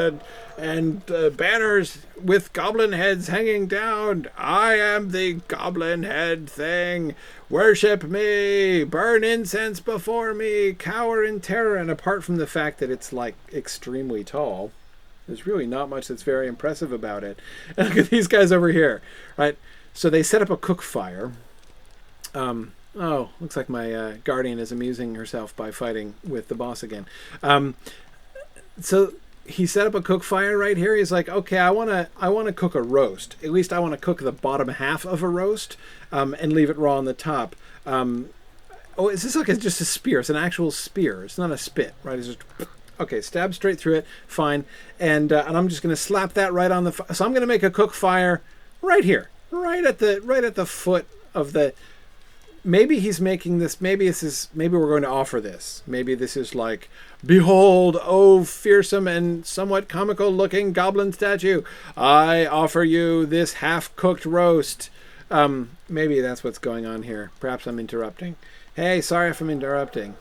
banners with goblin heads hanging down. I am the goblin head thing. Worship me. Burn incense before me. Cower in terror. And apart from the fact that it's extremely tall, there's really not much that's very impressive about it. And look at these guys over here, right? So they set up a cook fire. Oh, looks like my guardian is amusing herself by fighting with the boss again. So he set up a cook fire right here. He's like, okay, I want to cook a roast. At least I want to cook the bottom half of a roast and leave it raw on the top. Is this just a spear? It's an actual spear. It's not a spit, right? It's just... Okay, stab straight through it. Fine. And I'm just going to slap that right on the... So I'm going to make a cook fire right here. Right at the foot of the... maybe he's making this. Maybe we're going to offer this. Maybe this is like, behold, oh fearsome and somewhat comical-looking goblin statue! I offer you this half-cooked roast. Maybe that's what's going on here. Perhaps I'm interrupting. Hey, sorry if I'm interrupting.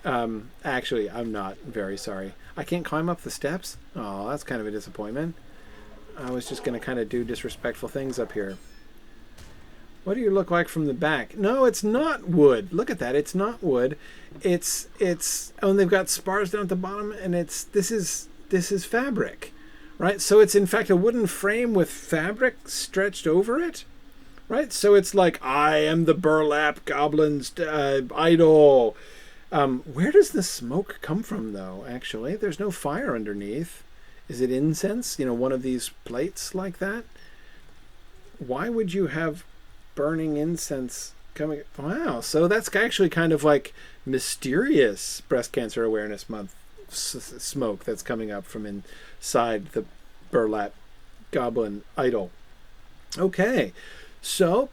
Actually, I'm not very sorry. I can't climb up the steps? Oh, that's kind of a disappointment. I was just going to kind of do disrespectful things up here. What do you look like from the back? No, it's not wood. Look at that. It's not wood. It's oh, and they've got spars down at the bottom, and this is fabric, right? So it's in fact a wooden frame with fabric stretched over it, right? So it's like, I am the burlap goblin's idol. Where does the smoke come from, though? Actually, there's no fire underneath. Is it incense? One of these plates like that. Why would you have burning incense coming? Wow, so that's actually kind of like mysterious Breast Cancer Awareness Month smoke that's coming up from inside the burlap goblin idol. Okay, so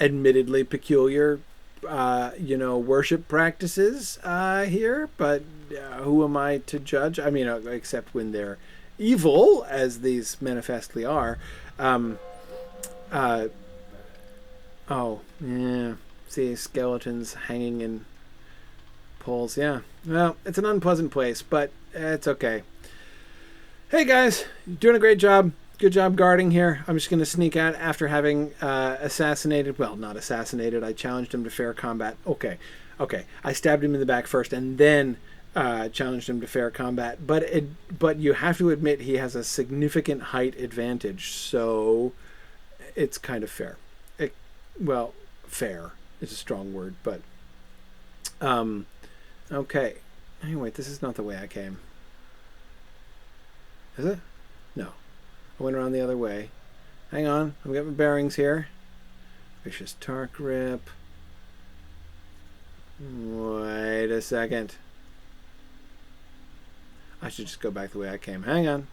admittedly peculiar worship practices here, but who am I to judge? I mean, except when they're evil, as these manifestly are. Oh, yeah. See, skeletons hanging in poles. Yeah. Well, it's an unpleasant place, but it's okay. Hey, guys. You're doing a great job. Good job guarding here. I'm just going to sneak out after having assassinated... Well, not assassinated. I challenged him to fair combat. Okay. I stabbed him in the back first and then challenged him to fair combat. But you have to admit he has a significant height advantage, so it's kind of fair. Well, fair is a strong word, but okay. Anyway, this is not the way I came. Is it? No. I went around the other way. Hang on, I've got my bearings here. Vicious Tark Grip. Wait a second. I should just go back the way I came. Hang on.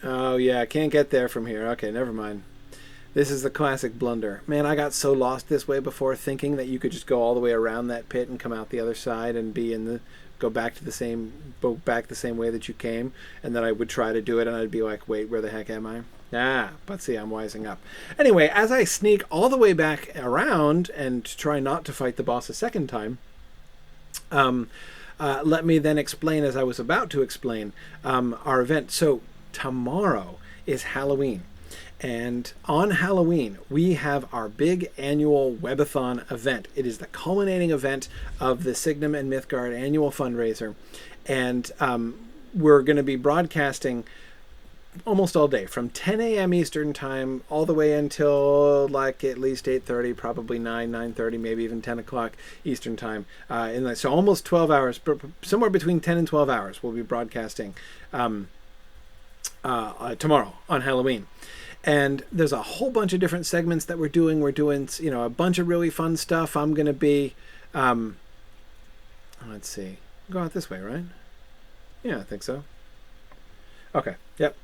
Oh, yeah, I can't get there from here. Okay, never mind. This is the classic blunder. Man, I got so lost this way before, thinking that you could just go all the way around that pit and come out the other side and go back the same way that you came, and then I would try to do it, and I'd be like, wait, where the heck am I? But see, I'm wising up. Anyway, as I sneak all the way back around and try not to fight the boss a second time, let me then explain, as I was about to explain, our event. So tomorrow is Halloween, and on Halloween we have our big annual Webathon event. It is the culminating event of the Signum and Mythgard annual fundraiser, and we're going to be broadcasting almost all day from 10 a.m. Eastern time all the way until like at least 8:30, probably 9:30, maybe even 10 o'clock Eastern time. So almost 12 hours, somewhere between 10 and 12 hours we'll be broadcasting tomorrow on Halloween. And there's a whole bunch of different segments that we're doing. We're doing, a bunch of really fun stuff. I'm going to be, let's see, go out this way, right? Yeah, I think so. Okay, yep.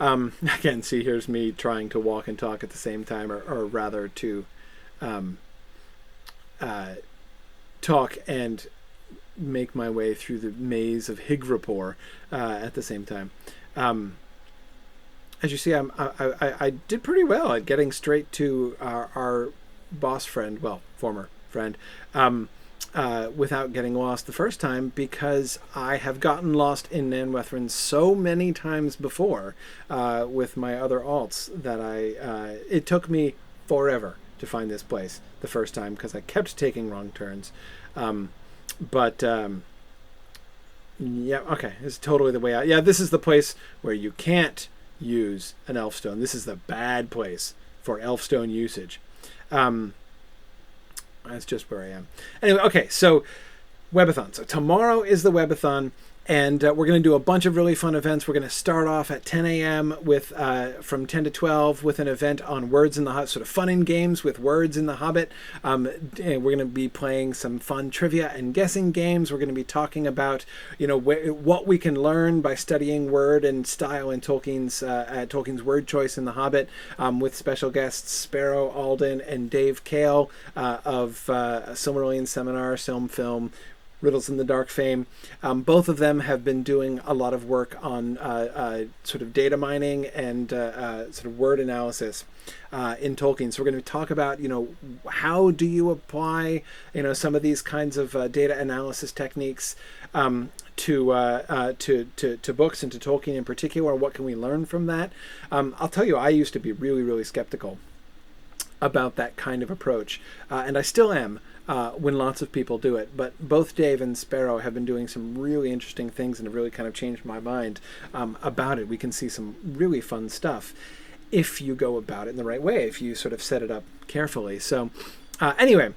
Again, see, here's me trying to walk and talk at the same time, or rather to talk and make my way through the maze of Higrapor at the same time. As you see, I did pretty well at getting straight to our boss friend, well, former friend, without getting lost the first time, because I have gotten lost in Nan Wethan so many times before with my other alts that it took me forever to find this place the first time because I kept taking wrong turns. Yeah, okay, it's totally the way out. Yeah, this is the place where you can't use an Elfstone. This is the bad place for Elfstone usage. That's just where I am. Anyway, okay, so Webathon. So tomorrow is the Webathon. And we're going to do a bunch of really fun events. We're going to start off at 10 a.m. with from 10 to 12 with an event on words in the Hobbit, sort of fun in games with words in the Hobbit. And we're going to be playing some fun trivia and guessing games. We're going to be talking about, what we can learn by studying word and style in Tolkien's word choice in the Hobbit, with special guests Sparrow Alden and Dave Kale of Silmarillion Seminar, Film, Riddles in the Dark fame. Both of them have been doing a lot of work on sort of data mining and sort of word analysis in Tolkien. So we're going to talk about, how do you apply, some of these kinds of data analysis techniques to books and to Tolkien in particular. What can we learn from that? I'll tell you, I used to be really, really skeptical about that kind of approach, and I still am. When lots of people do it. But both Dave and Sparrow have been doing some really interesting things and have really kind of changed my mind about it. We can see some really fun stuff if you go about it in the right way, if you sort of set it up carefully. So anyway,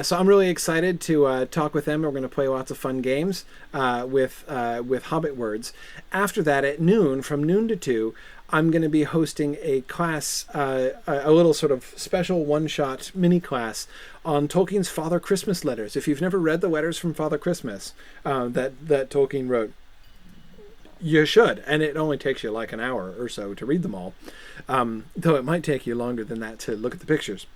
so I'm really excited to talk with them. We're going to play lots of fun games with Hobbit words. After that, at noon, from noon to 2, I'm going to be hosting a class, a little sort of special one-shot mini class on Tolkien's Father Christmas letters. If you've never read the letters from Father Christmas that Tolkien wrote, you should. And it only takes you like an hour or so to read them all, though it might take you longer than that to look at the pictures.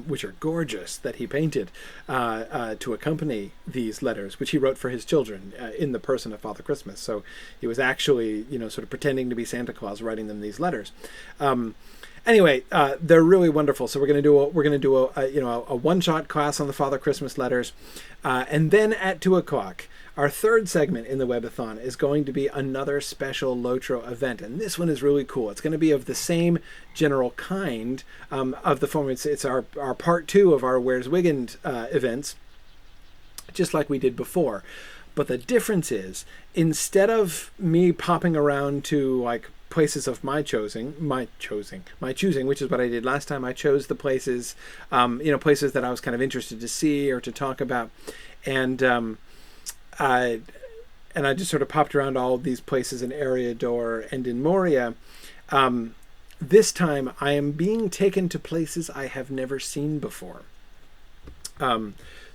Which are gorgeous, that he painted to accompany these letters, which he wrote for his children in the person of Father Christmas. So he was actually, sort of pretending to be Santa Claus, writing them these letters. Anyway, they're really wonderful. So we're going to do a one-shot class on the Father Christmas letters, and then at 2:00. Our third segment in the Webathon is going to be another special Lotro event, and this one is really cool. It's going to be of the same general kind of the form. It's our part 2 of our Where's Wiggins events, just like we did before. But the difference is, instead of me popping around to like places of my choosing, which is what I did last time. I chose the places, places that I was kind of interested to see or to talk about, and I just sort of popped around all of these places in Eriador and in Moria. This time I am being taken to places I have never seen before.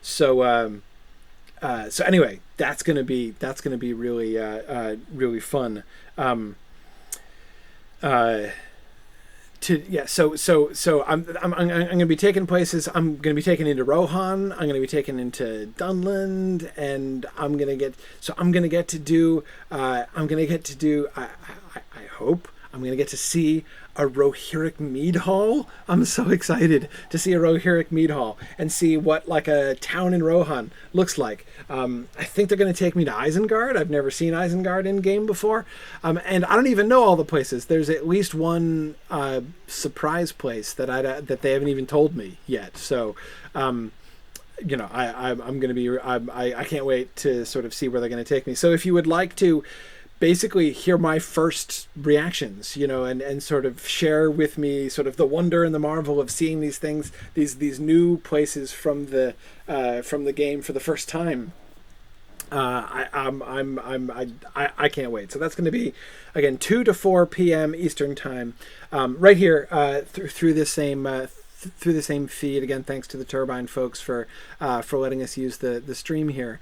So anyway, that's gonna be really really fun. So I'm going to be taken places. I'm going to be taken into Rohan. I'm going to be taken into Dunland, and I'm going to get to do. I hope I'm going to get to see a Rohirric mead hall. I'm so excited to see a Rohirric mead hall and see what like a town in Rohan looks like. I think they're going to take me to Isengard. I've never seen Isengard in game before, and I don't even know all the places. There's at least one surprise place that they haven't even told me yet. So, I'm going to be. I can't wait to sort of see where they're going to take me. So if you would like to basically hear my first reactions, and sort of share with me sort of the wonder and the marvel of seeing these things, these new places from the game for the first time. I can't wait. So that's going to be again 2 to 4 p.m. Eastern time, right here through the same feed. Again, thanks to the Turbine folks for letting us use the stream here.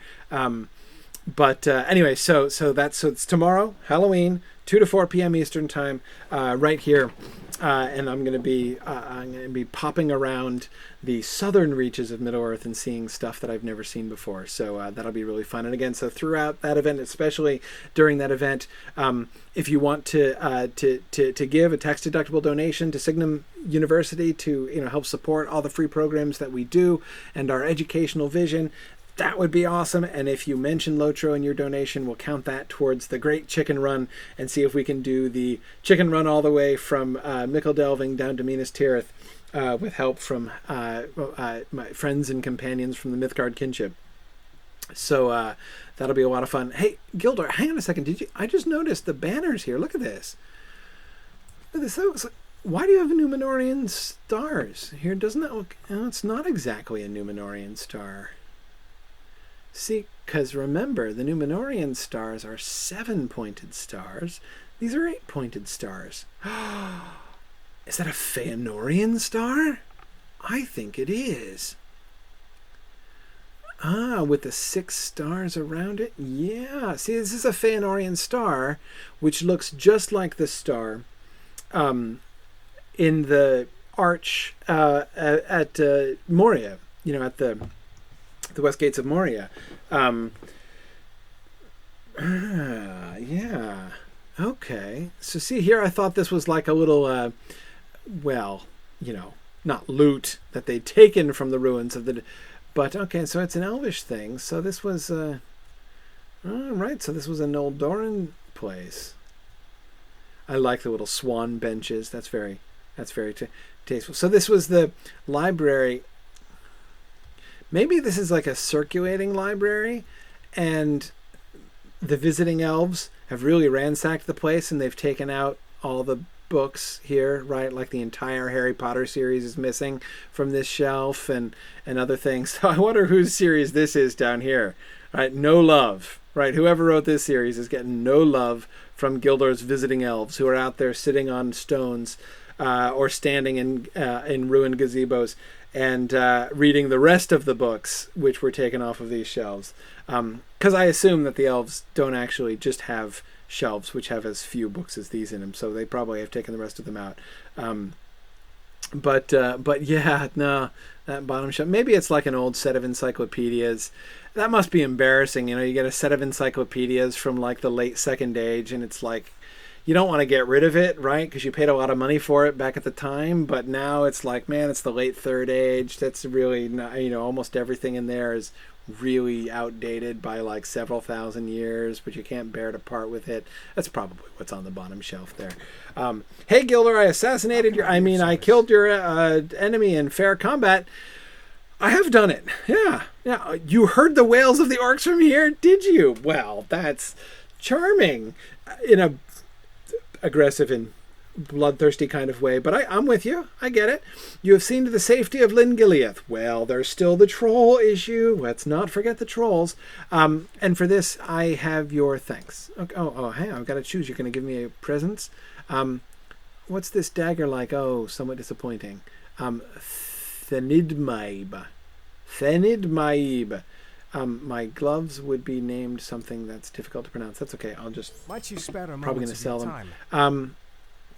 But anyway, so it's tomorrow, Halloween, 2 to 4 p.m. Eastern time, right here, and I'm going to be popping around the southern reaches of Middle-earth and seeing stuff that I've never seen before. So that'll be really fun. And again, so throughout that event, especially during that event, if you want to give a tax-deductible donation to Signum University to help support all the free programs that we do and our educational vision, that would be awesome. And if you mention Lotro in your donation, we'll count that towards the Great Chicken Run and see if we can do the chicken run all the way from Micheldelving down to Minas Tirith with help from my friends and companions from the Mythgard kinship. So that'll be a lot of fun. Hey, Gildor, hang on a second. I just noticed the banners here. Look at this. Look at this. That looks like, why do you have Numenorian stars here? Doesn't that look... it's not exactly a Numenorian star. See, because remember, the Numenorian stars are 7-pointed stars. These are 8-pointed stars. Is that a Feanorian star? I think it is. Ah, with the 6 stars around it? Yeah. See, this is a Feanorian star, which looks just like the star in the arch at Moria, at the west gates of Moria. Yeah. Okay. So see here, I thought this was like a little, not loot that they'd taken from the ruins of the... But, okay, so it's an Elvish thing. So this was, all right, so this was an old Doran place. I like the little swan benches. That's very tasteful. So this was the library. Maybe this is like a circulating library, and the visiting elves have really ransacked the place, and they've taken out all the books here, right? Like the entire Harry Potter series is missing from this shelf, and other things. So I wonder whose series this is down here. Right? No love. Right? Whoever wrote this series is getting no love from Gildor's visiting elves, who are out there sitting on stones or standing in ruined gazebos and reading the rest of the books which were taken off of these shelves. Because I assume that the elves don't actually just have shelves which have as few books as these in them, so they probably have taken the rest of them out. But yeah, no, that bottom shelf. Maybe it's like an old set of encyclopedias. That must be embarrassing. You get a set of encyclopedias from like the late Second Age, and it's like, you don't want to get rid of it, right? Because you paid a lot of money for it back at the time. But now it's like, man, it's the late Third Age. That's really not, almost everything in there is really outdated by like several thousand years, but you can't bear to part with it. That's probably what's on the bottom shelf there. Hey, Gildor, I killed your enemy in fair combat. I have done it. Yeah. You heard the wails of the orcs from here, did you? Well, that's charming in a aggressive and bloodthirsty kind of way, but I'm with you. I get it. You have seen to the safety of Lin Giliath. Well, there's still the troll issue. Let's not forget the trolls. And for this, I have your thanks. Okay. Oh, hey, I've got to choose. You're going to give me a presents. What's this dagger like? Oh, somewhat disappointing. Thenidmaib. My gloves would be named something that's difficult to pronounce. That's okay. I'll just probably going to sell them.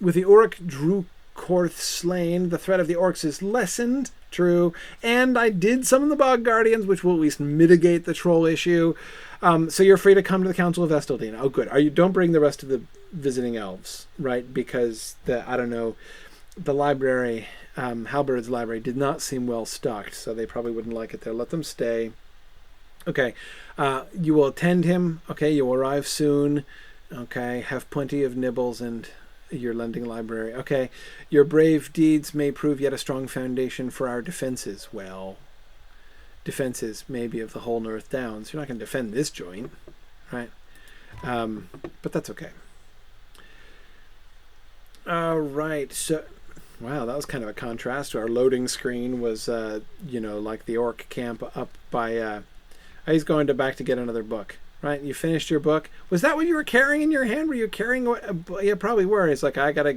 With the Orc Drukorth slain, the threat of the orcs is lessened. True. And I did summon the Bog Guardians, which will at least mitigate the troll issue. So you're free to come to the Council of Esteldine. Oh, good. Don't bring the rest of the visiting elves, right? Because the library, Halberd's library, did not seem well stocked, so they probably wouldn't like it there. Let them stay. Okay. You will attend him. Okay. You will arrive soon. Okay. Have plenty of nibbles and your lending library. Okay. Your brave deeds may prove yet a strong foundation for our defenses. Well, defenses maybe of the whole North Downs. You're not going to defend this joint, right? But that's okay. All right. So, wow, that was kind of a contrast. Our loading screen was, like the orc camp up by... he's going back to get another book. Right, you finished your book. Was that what you were carrying in your hand? Were you carrying what? Yeah, probably were. He's like, he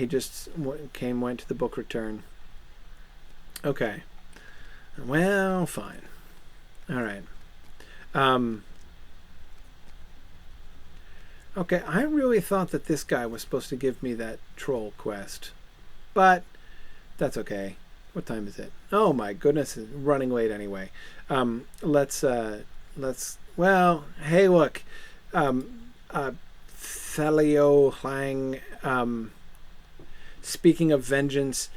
just went to the book return. Okay. Well, fine. All right. Okay, I really thought that this guy was supposed to give me that troll quest. But that's okay. What time is it? Oh my goodness, it's running late anyway. Well, hey, look, Thalio Hlang, speaking of vengeance,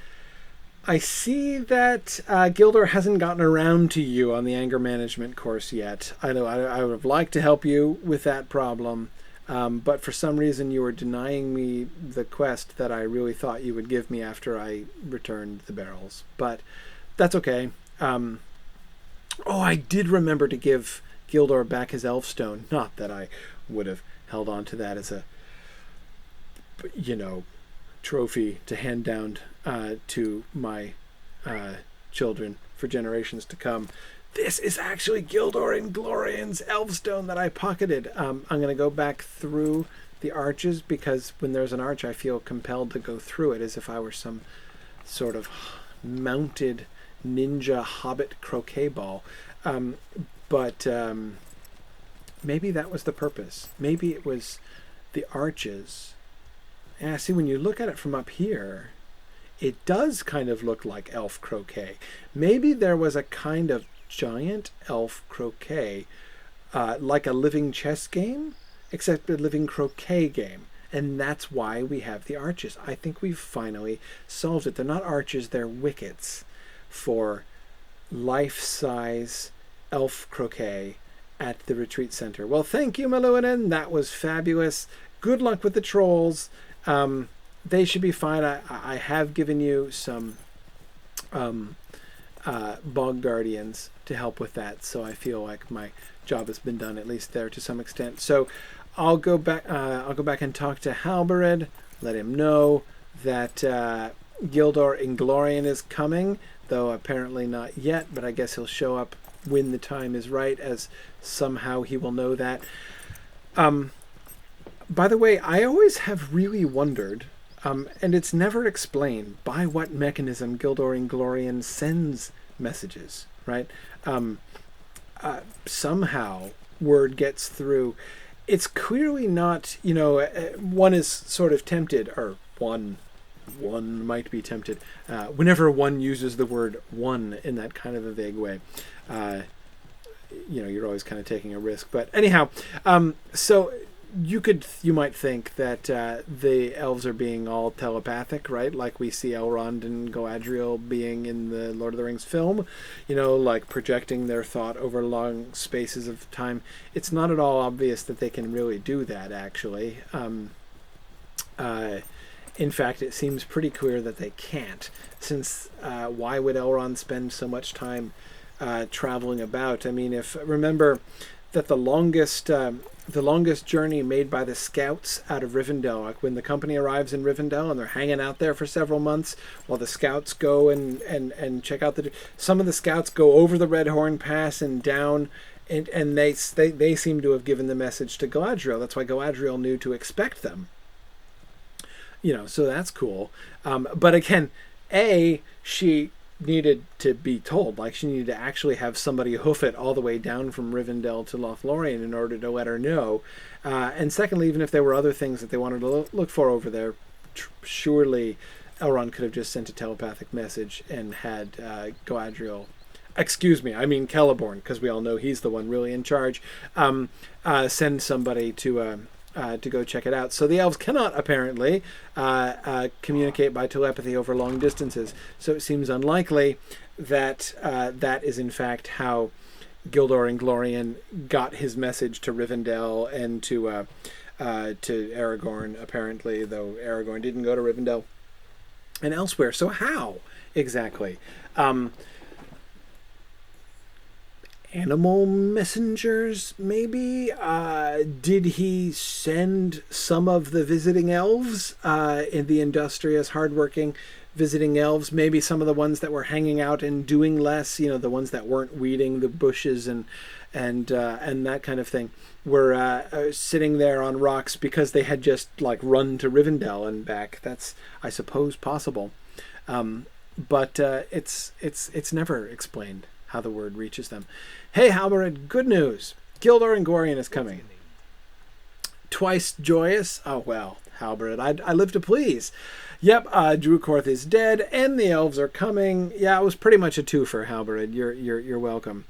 I see that Gildor hasn't gotten around to you on the anger management course yet. I know I would have liked to help you with that problem, but for some reason you were denying me the quest that I really thought you would give me after I returned the barrels. But that's okay. I did remember to give Gildor back his Elfstone. Not that I would have held on to that as a, trophy to hand down to my children for generations to come. this is actually Gildor Inglorion's Elvestone that I pocketed. I'm going to go back through the arches because when there's an arch, I feel compelled to go through it as if I were some sort of mounted ninja hobbit croquet ball. But maybe that was the purpose. Maybe it was the arches. And see, when you look at it from up here, it does kind of look like elf croquet. Maybe there was a kind of giant elf croquet, like a living chess game, except a living croquet game. And that's why we have the arches. I think we've finally solved it. They're not arches, they're wickets for life-size elf croquet at the retreat center. Well, thank you, Maluanen. That was fabulous. Good luck with the trolls. They should be fine. I have given you some bog guardians to help with that, so I feel like my job has been done, at least there to some extent. So I'll go back and talk to Halbered, let him know that Gildor Inglorion is coming, though apparently not yet, but I guess he'll show up when the time is right, as somehow he will know that. By the way, I always have really wondered, and it's never explained, by what mechanism Gildor Inglorion sends messages, right? Somehow word gets through. It's clearly not, one is sort of tempted, or one might be tempted, whenever one uses the word one in that kind of a vague way. You're always kind of taking a risk. But anyhow, so you might think that the elves are being all telepathic, right? Like we see Elrond and Galadriel being in the Lord of the Rings film, like projecting their thought over long spaces of time. It's not at all obvious that they can really do that, actually. In fact, it seems pretty clear that they can't, since why would Elrond spend so much time traveling about? I mean, remember that the longest journey made by the scouts out of Rivendell, like when the company arrives in Rivendell and they're hanging out there for several months while the scouts go and check out some of the scouts go over the Red Horn Pass and down, and they seem to have given the message to Galadriel. That's why Galadriel knew to expect them. So that's cool. But again, she needed to be told, like she needed to actually have somebody hoof it all the way down from Rivendell to Lothlorien in order to let her know. And secondly, even if there were other things that they wanted to look for over there, surely Elrond could have just sent a telepathic message and had Galadriel, excuse me, I mean Celeborn, because we all know he's the one really in charge, send somebody to go check it out. So the elves cannot apparently communicate by telepathy over long distances. So it seems unlikely that that is in fact how Gildor Inglorion got his message to Rivendell and to Aragorn, apparently, though Aragorn didn't go to Rivendell and elsewhere. So how exactly? Animal messengers, maybe? Did he send some of the visiting elves, in the industrious, hardworking visiting elves, maybe some of the ones that were hanging out and doing less, the ones that weren't weeding the bushes and that kind of thing, were sitting there on rocks because they had just run to Rivendell and back? That's, I suppose, possible. But it's never explained how the word reaches them. Hey, Halbered, good news. Gildor Inglorion is coming. Twice joyous? Oh, well, Halbered, I live to please. Yep, Drukorth is dead, and the elves are coming. Yeah, it was pretty much a twofer, Halbered. You're welcome.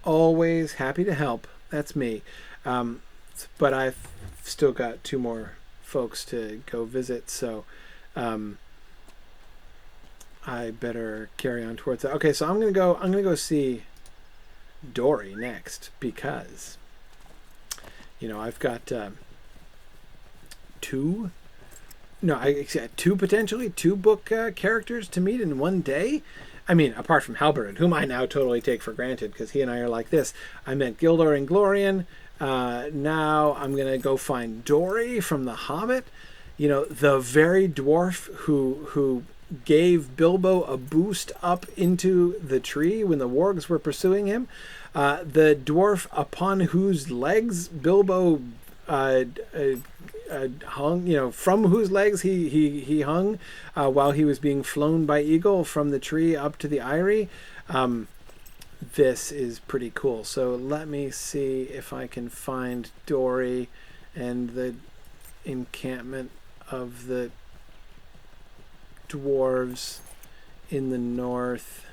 Always happy to help. That's me. But I've still got two more folks to go visit, so I better carry on towards that. Okay, so I'm gonna go see Dory next, because I've got two book characters to meet in one day. I mean, apart from Halbered, whom I now totally take for granted because he and I are like this. I met Gildor Inglorion. Now I'm gonna go find Dory from The Hobbit. The very dwarf who gave Bilbo a boost up into the tree when the wargs were pursuing him. The dwarf upon whose legs Bilbo hung, from whose legs he hung while he was being flown by eagle from the tree up to the eyrie. This is pretty cool. So let me see if I can find Dory and the encampment of the dwarves in the north.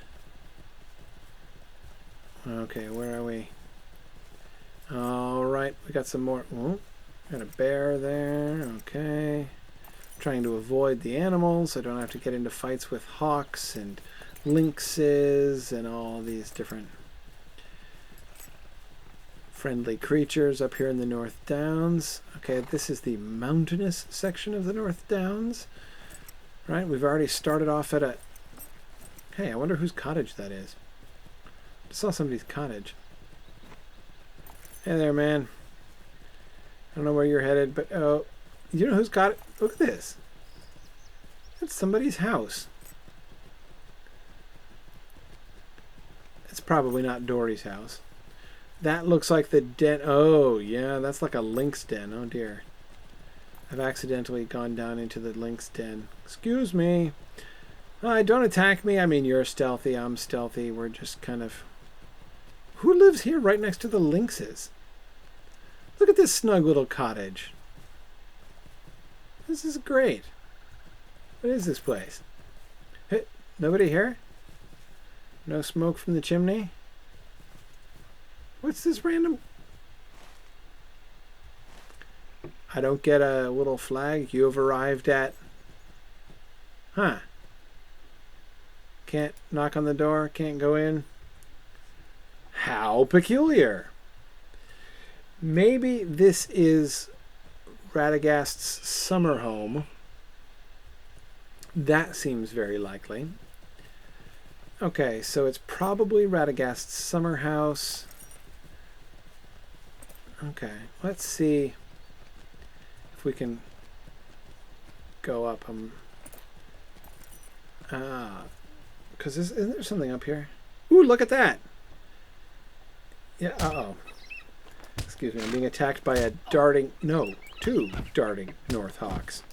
Okay, where are we? All right, we got some more. Oh, got a bear there. Okay. Trying to avoid the animals so I don't have to get into fights with hawks and lynxes and all these different friendly creatures up here in the North Downs. Okay, this is the mountainous section of the North Downs. Right, we've already started off at a... Hey, I wonder whose cottage that is. I saw somebody's cottage. Hey there, man. I don't know where you're headed, but oh, you know who's got it? Look at this. It's somebody's house. It's probably not Dory's house. That looks like the den. Oh, yeah, that's like a lynx den. Oh, dear. I've accidentally gone down into the lynx den. Excuse me. Don't attack me. I mean, you're stealthy. I'm stealthy. We're just kind of... Who lives here right next to the lynxes? Look at this snug little cottage. This is great. What is this place? Hey, nobody here? No smoke from the chimney? What's this random... I don't get a little flag. You have arrived at... Huh. Can't knock on the door. Can't go in. How peculiar. Maybe this is Radagast's summer home. That seems very likely. Okay, so it's probably Radagast's summer house. Okay, let's see if we can go up. Because isn't there something up here? Ooh, look at that! Yeah, uh-oh. Excuse me, I'm being attacked by a darting... No, two darting North Hawks.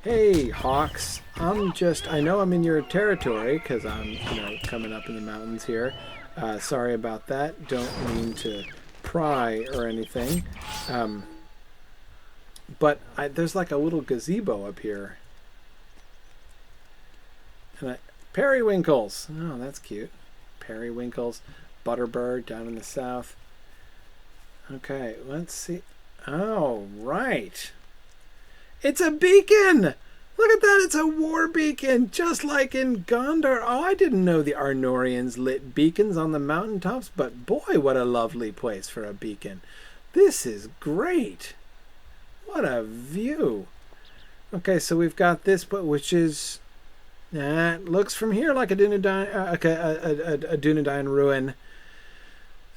Hey, Hawks. I know I'm in your territory, because I'm, coming up in the mountains here. Sorry about that. Don't mean to pry or anything. But there's like a little gazebo up here. And periwinkles. Oh, that's cute. Periwinkles. Butterbird down in the south. Okay, let's see. Oh, right. It's a beacon! Look at that, it's a war beacon, just like in Gondor. Oh, I didn't know the Arnorians lit beacons on the mountaintops, but boy, what a lovely place for a beacon. This is great. What a view. Okay, so we've got this, which is... looks from here like a Dunedain ruin.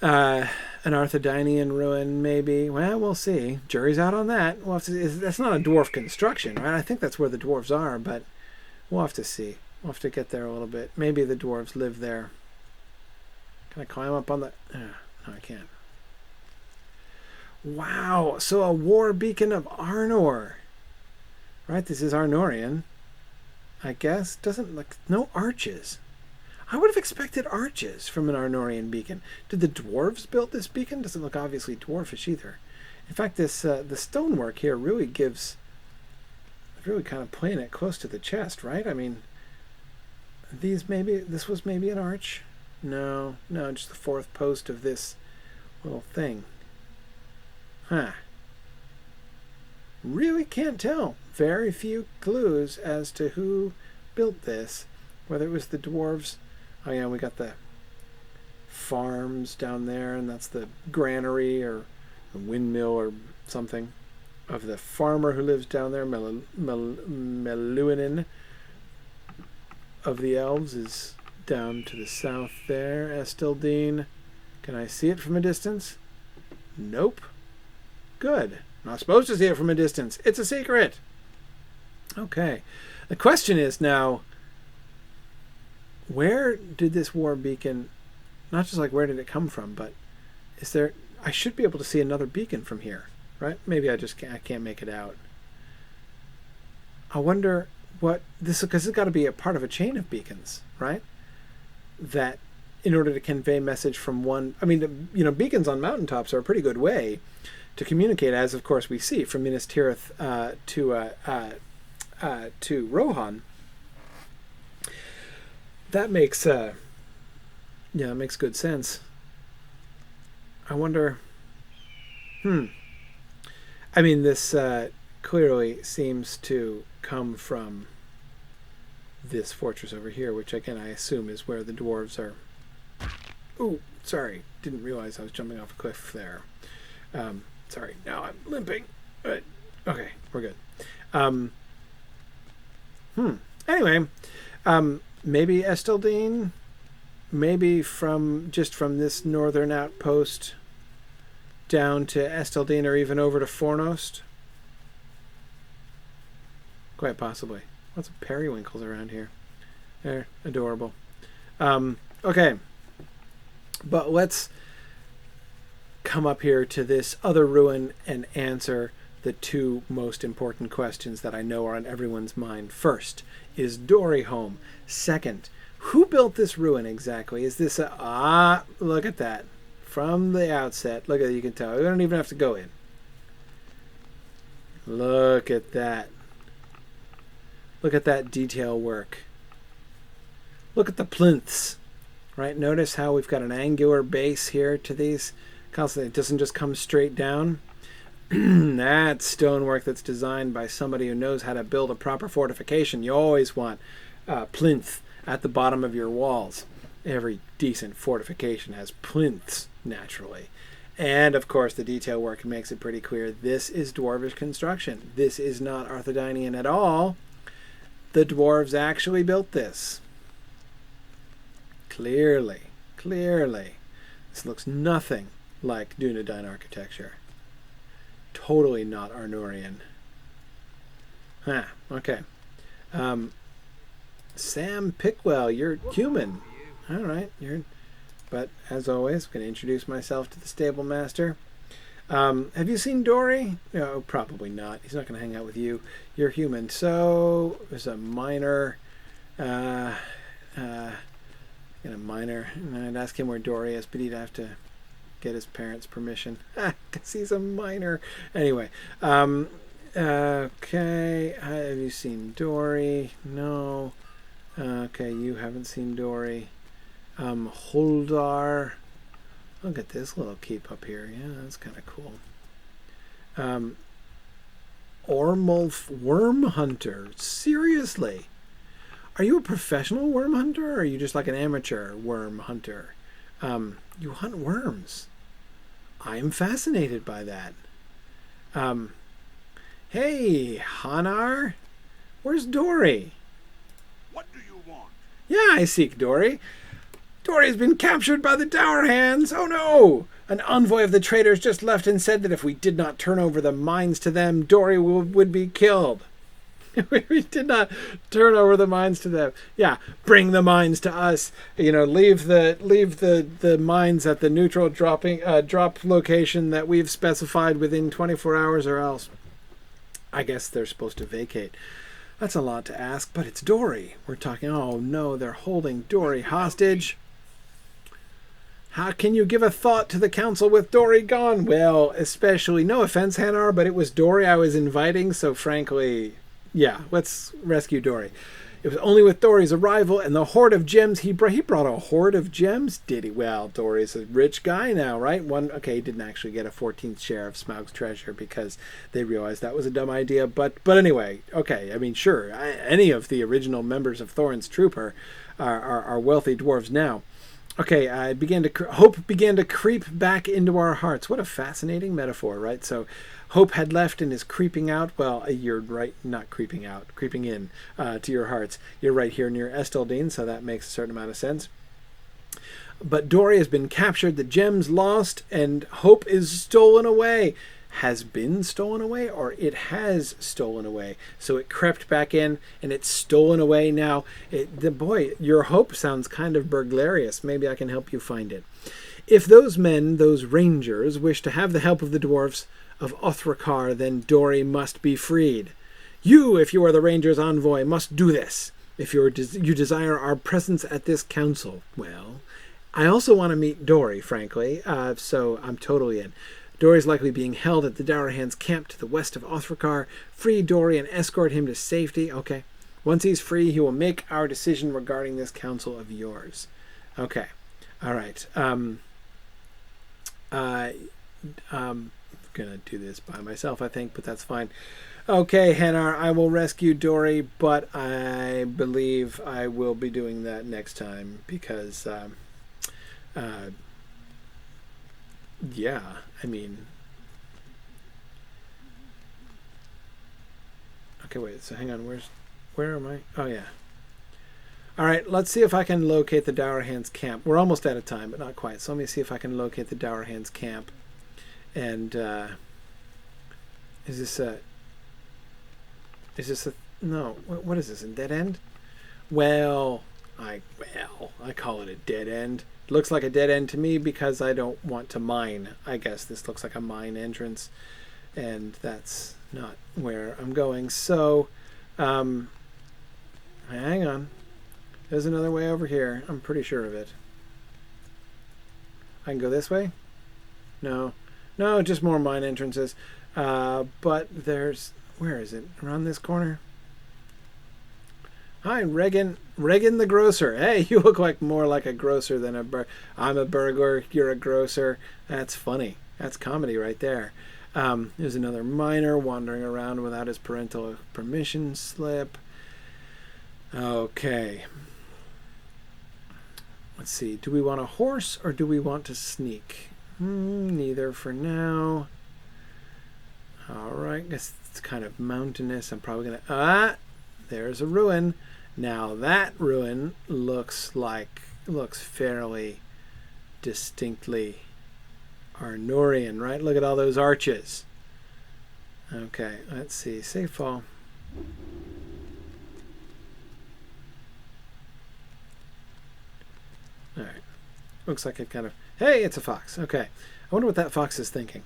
An Arthedainian ruin, maybe. Well, we'll see. Jury's out on that. We'll have to, that's not a dwarf construction, right? I think that's where the dwarves are, but we'll have to see. We'll have to get there a little bit. Maybe the dwarves live there. Can I climb up on the... no, I can't. Wow, so a war beacon of Arnor. Right, this is Arnorian, I guess. Doesn't look... No arches. I would have expected arches from an Arnorian beacon. Did the dwarves build this beacon? Doesn't look obviously dwarfish either. In fact, this the stonework here really gives... really kind of playing it close to the chest, right? I mean, this was maybe an arch? No, just the fourth post of this little thing. Huh. Really can't tell. Very few clues as to who built this. Whether it was the dwarves... Oh yeah, we got the farms down there, and that's the granary or a windmill or something of the farmer who lives down there. Meluinen of the Elves is down to the south there. Estildine. Can I see it from a distance? Nope. Good. Not supposed to see it from a distance. It's a secret. Okay. The question is now, where did this war beacon, not just like where did it come from, but is there, I should be able to see another beacon from here, right? Maybe I can't make it out. I wonder what this, because it's got to be a part of a chain of beacons, right? That in order to convey message from one, I mean, beacons on mountaintops are a pretty good way to communicate, as of course we see from Minas Tirith to Rohan. That makes it makes good sense. I wonder. I mean, this clearly seems to come from this fortress over here, which again I assume is where the dwarves are. Ooh, sorry, didn't realize I was jumping off a cliff there. Sorry, now I'm limping. But okay, we're good. Anyway, maybe Esteldine, maybe from this northern outpost down to Esteldine, or even over to Fornost. Quite possibly. Lots of periwinkles around here. They're adorable. Okay. But let's come up here to this other ruin and answer the two most important questions that I know are on everyone's mind. First, is Dory home? Second, who built this ruin exactly? Is this look at that. From the outset, look at it, you can tell. We don't even have to go in. Look at that. Look at that detail work. Look at the plinths, right? Notice how we've got an angular base here to these. Constantly, it doesn't just come straight down. That's stonework that's designed by somebody who knows how to build a proper fortification. You always want plinth at the bottom of your walls. Every decent fortification has plinths, naturally. And, of course, the detail work makes it pretty clear this is Dwarvish construction. This is not Arthedainian at all. The dwarves actually built this. Clearly. This looks nothing like Dunedain architecture. Totally not Arnorian. Okay. Sam Pickwell, you're human. All right, but as always, I'm going to introduce myself to the stable master. Have you seen Dory? No, probably not. He's not going to hang out with you. You're human. So there's a minor. And I'd ask him where Dory is, but he'd have to get his parents' permission. Because he's a minor. Anyway. Okay. Have you seen Dory? No. Okay, you haven't seen Dory. Holdar. Look at this little keep up here. Yeah, that's kind of cool. Ormulf Worm Hunter. Seriously? Are you a professional worm hunter, or are you just like an amateur worm hunter? You hunt worms. I am fascinated by that. Hey, Hanar. Where's Dory? What do you want? Yeah, I seek Dory. Dory has been captured by the Dour Hands. Oh no! An envoy of the traitors just left and said that if we did not turn over the mines to them, Dory would be killed. We did not turn over the mines to them. Yeah, bring the mines to us. Leave the mines at the neutral drop location that we've specified within 24 hours, or else. I guess they're supposed to vacate. That's a lot to ask, but it's Dory. We're talking. Oh no, they're holding Dory hostage. How can you give a thought to the council with Dory gone? Well, especially, no offense, Hanar, but it was Dory I was inviting, so frankly, yeah, let's rescue Dory. It was only with Dory's arrival and the hoard of gems he brought a hoard of gems, did he? Well, Dory's a rich guy now, right? He didn't actually get a 14th share of Smaug's treasure because they realized that was a dumb idea, but anyway, okay, I mean, sure, any of the original members of Thorin's troop are wealthy dwarves now. Okay, hope began to creep back into our hearts. What a fascinating metaphor, right? So hope had left and is creeping out. Well, you're right, not creeping out, creeping in to your hearts. You're right here near Esteldine, so that makes a certain amount of sense. But Dory has been captured, the gems lost, and hope is stolen away. has been stolen away, or it has stolen away. So it crept back in and it's stolen away now. Boy, your hope sounds kind of burglarious. Maybe I can help you find it. If those men, those rangers, wish to have the help of the dwarves of Othrakar, then Dory must be freed. You, if you are the ranger's envoy, must do this. If you desire our presence at this council, well, I also want to meet Dory, frankly, so I'm totally in. Dory is likely being held at the Dourhan's camp to the west of Othrakar. Free Dory and escort him to safety. Okay. Once he's free, he will make our decision regarding this council of yours. Okay. All right. I'm gonna do this by myself, I think, but that's fine. Okay, Hanar, I will rescue Dory, but I believe I will be doing that next time because, yeah, I mean... Okay, wait, so hang on, where am I? Oh, yeah. All right, let's see if I can locate the Dourhan's camp. We're almost out of time, but not quite. So let me see if I can locate the Dourhan's camp. And, is this a... No, what is this, a dead end? Well, I call it a dead end. It looks like a dead end to me because I don't want to mine. I guess this looks like a mine entrance, and that's not where I'm going. So, hang on. There's another way over here. I'm pretty sure of it. I can go this way? No, just more mine entrances. But there's... Where is it? Around this corner? Hi, Regan the grocer. Hey, you look like more like a grocer than a I'm a burglar, you're a grocer. That's funny. That's comedy right there. There's another miner wandering around without his parental permission slip. Okay. Let's see. Do we want a horse or do we want to sneak? Neither for now. Alright, guess it's kind of mountainous. I'm probably going to... there's a ruin. Now that ruin looks fairly distinctly Arnorian, right? Look at all those arches. Okay, let's see. Safe fall. Alright. Looks like it kind of... Hey, it's a fox. Okay. I wonder what that fox is thinking.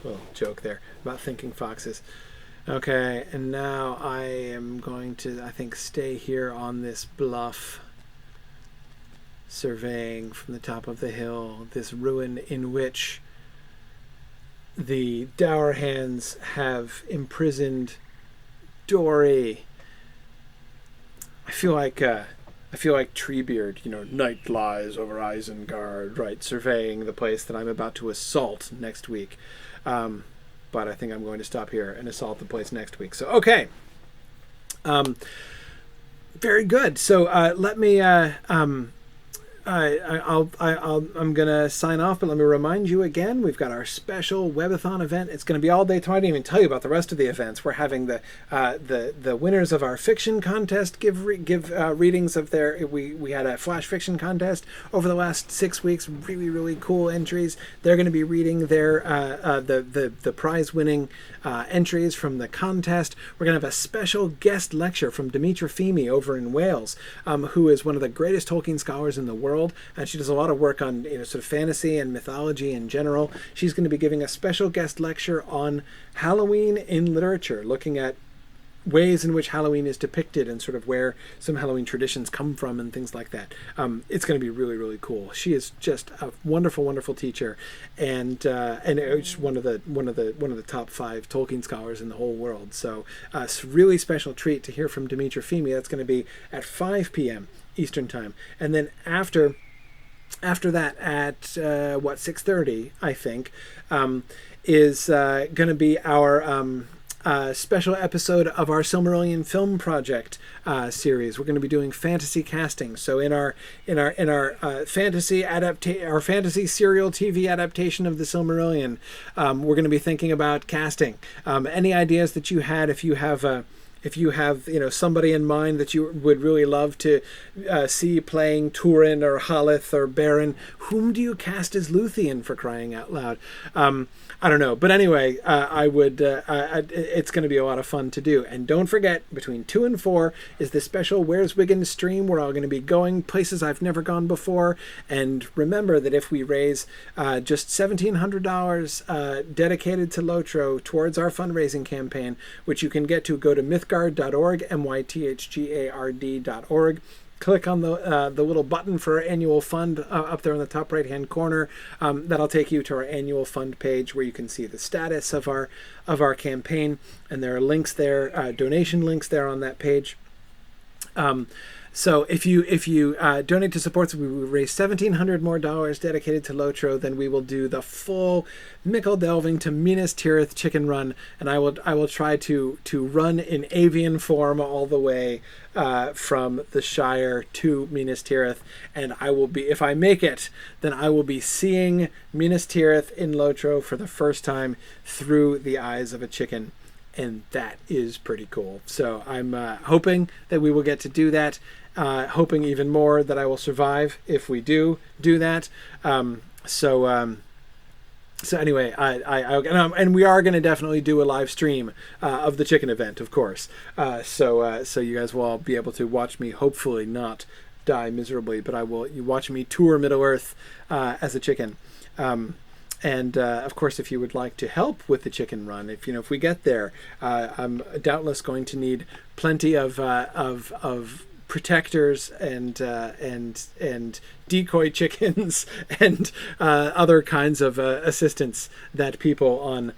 Little joke there about thinking foxes. Okay, and now I am going to, I think, stay here on this bluff, surveying from the top of the hill this ruin in which the Dourhans have imprisoned Dory. I feel like Treebeard, night lies over Isengard, right, surveying the place that I'm about to assault next week. But I think I'm going to stop here and assault the place next week. So, okay. Very good. So, let me, I'm gonna sign off, but let me remind you again, we've got our special Webathon event. It's going to be all day tomorrow. I didn't even tell you about the rest of the events. We're having the winners of our fiction contest give readings of their. We had a flash fiction contest over the last 6 weeks. Really, really cool entries. They're going to be reading their the prize winning entries from the contest. We're going to have a special guest lecture from Dimitra Femi over in Wales, who is one of the greatest Tolkien scholars in the world. And she does a lot of work on sort of fantasy and mythology in general. She's going to be giving a special guest lecture on Halloween in literature, looking at ways in which Halloween is depicted and sort of where some Halloween traditions come from and things like that. It's going to be really, really cool. She is just a wonderful, wonderful teacher, and it's one of the top 5 Tolkien scholars in the whole world. So it's a really special treat to hear from Dimitra Femi. That's going to be at 5 p.m. Eastern time, and then after that at 6:30 I think is going to be our special episode of our Silmarillion film project series. We're going to be doing fantasy casting. So in our fantasy our fantasy serial TV adaptation of the Silmarillion, we're going to be thinking about casting. Any ideas that you had, if if you have somebody in mind that you would really love to see playing Turin or Haleth or Baron, whom do you cast as Luthien, for crying out loud? I don't know, but anyway, I would. It's going to be a lot of fun to do, and don't forget, between 2 and 4 is the special Where's Wiggins stream, where I'm going to be going places I've never gone before. And remember that if we raise just $1,700 dedicated to Lotro towards our fundraising campaign, which you can get to, go to mythgard.org, mythgard.org. Click on the little button for our annual fund up there in the top right hand corner. That'll take you to our annual fund page, where you can see the status of our campaign, and there are links there, donation links there on that page. So if you donate to support, we will raise $1,700 more dedicated to Lotro, then we will do the full Mickle delving to Minas Tirith chicken run, and I will try to run in avian form all the way from the Shire to Minas Tirith, and I will be, if I make it, then I will be seeing Minas Tirith in Lotro for the first time through the eyes of a chicken. And that is pretty cool. So I'm hoping that we will get to do that. Hoping even more that I will survive if we do that. So anyway, and we are going to definitely do a live stream of the chicken event, of course. So you guys will all be able to watch me, hopefully not die miserably, but you watch me tour Middle-earth as a chicken. And of course, if you would like to help with the chicken run, if we get there, I'm doubtless going to need plenty of protectors and decoy chickens and other kinds of assistance that people on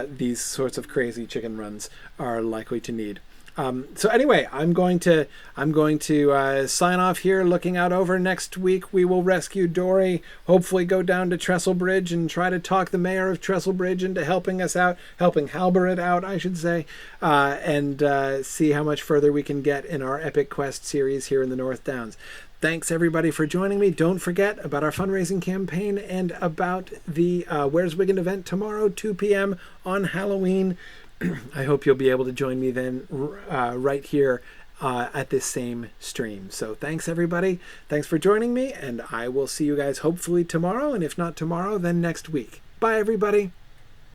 these sorts of crazy chicken runs are likely to need. So anyway, I'm going to sign off here, looking out over next week. We will rescue Dory, hopefully go down to Trestlebridge and try to talk the mayor of Trestlebridge into helping Halberit out, I should say, and see how much further we can get in our Epic Quest series here in the North Downs. Thanks everybody for joining me. Don't forget about our fundraising campaign and about the Where's Wiggin event tomorrow, 2 p.m. on Halloween. I hope you'll be able to join me then right here at this same stream. So thanks everybody. Thanks for joining me, and I will see you guys hopefully tomorrow, and if not tomorrow, then next week. Bye everybody.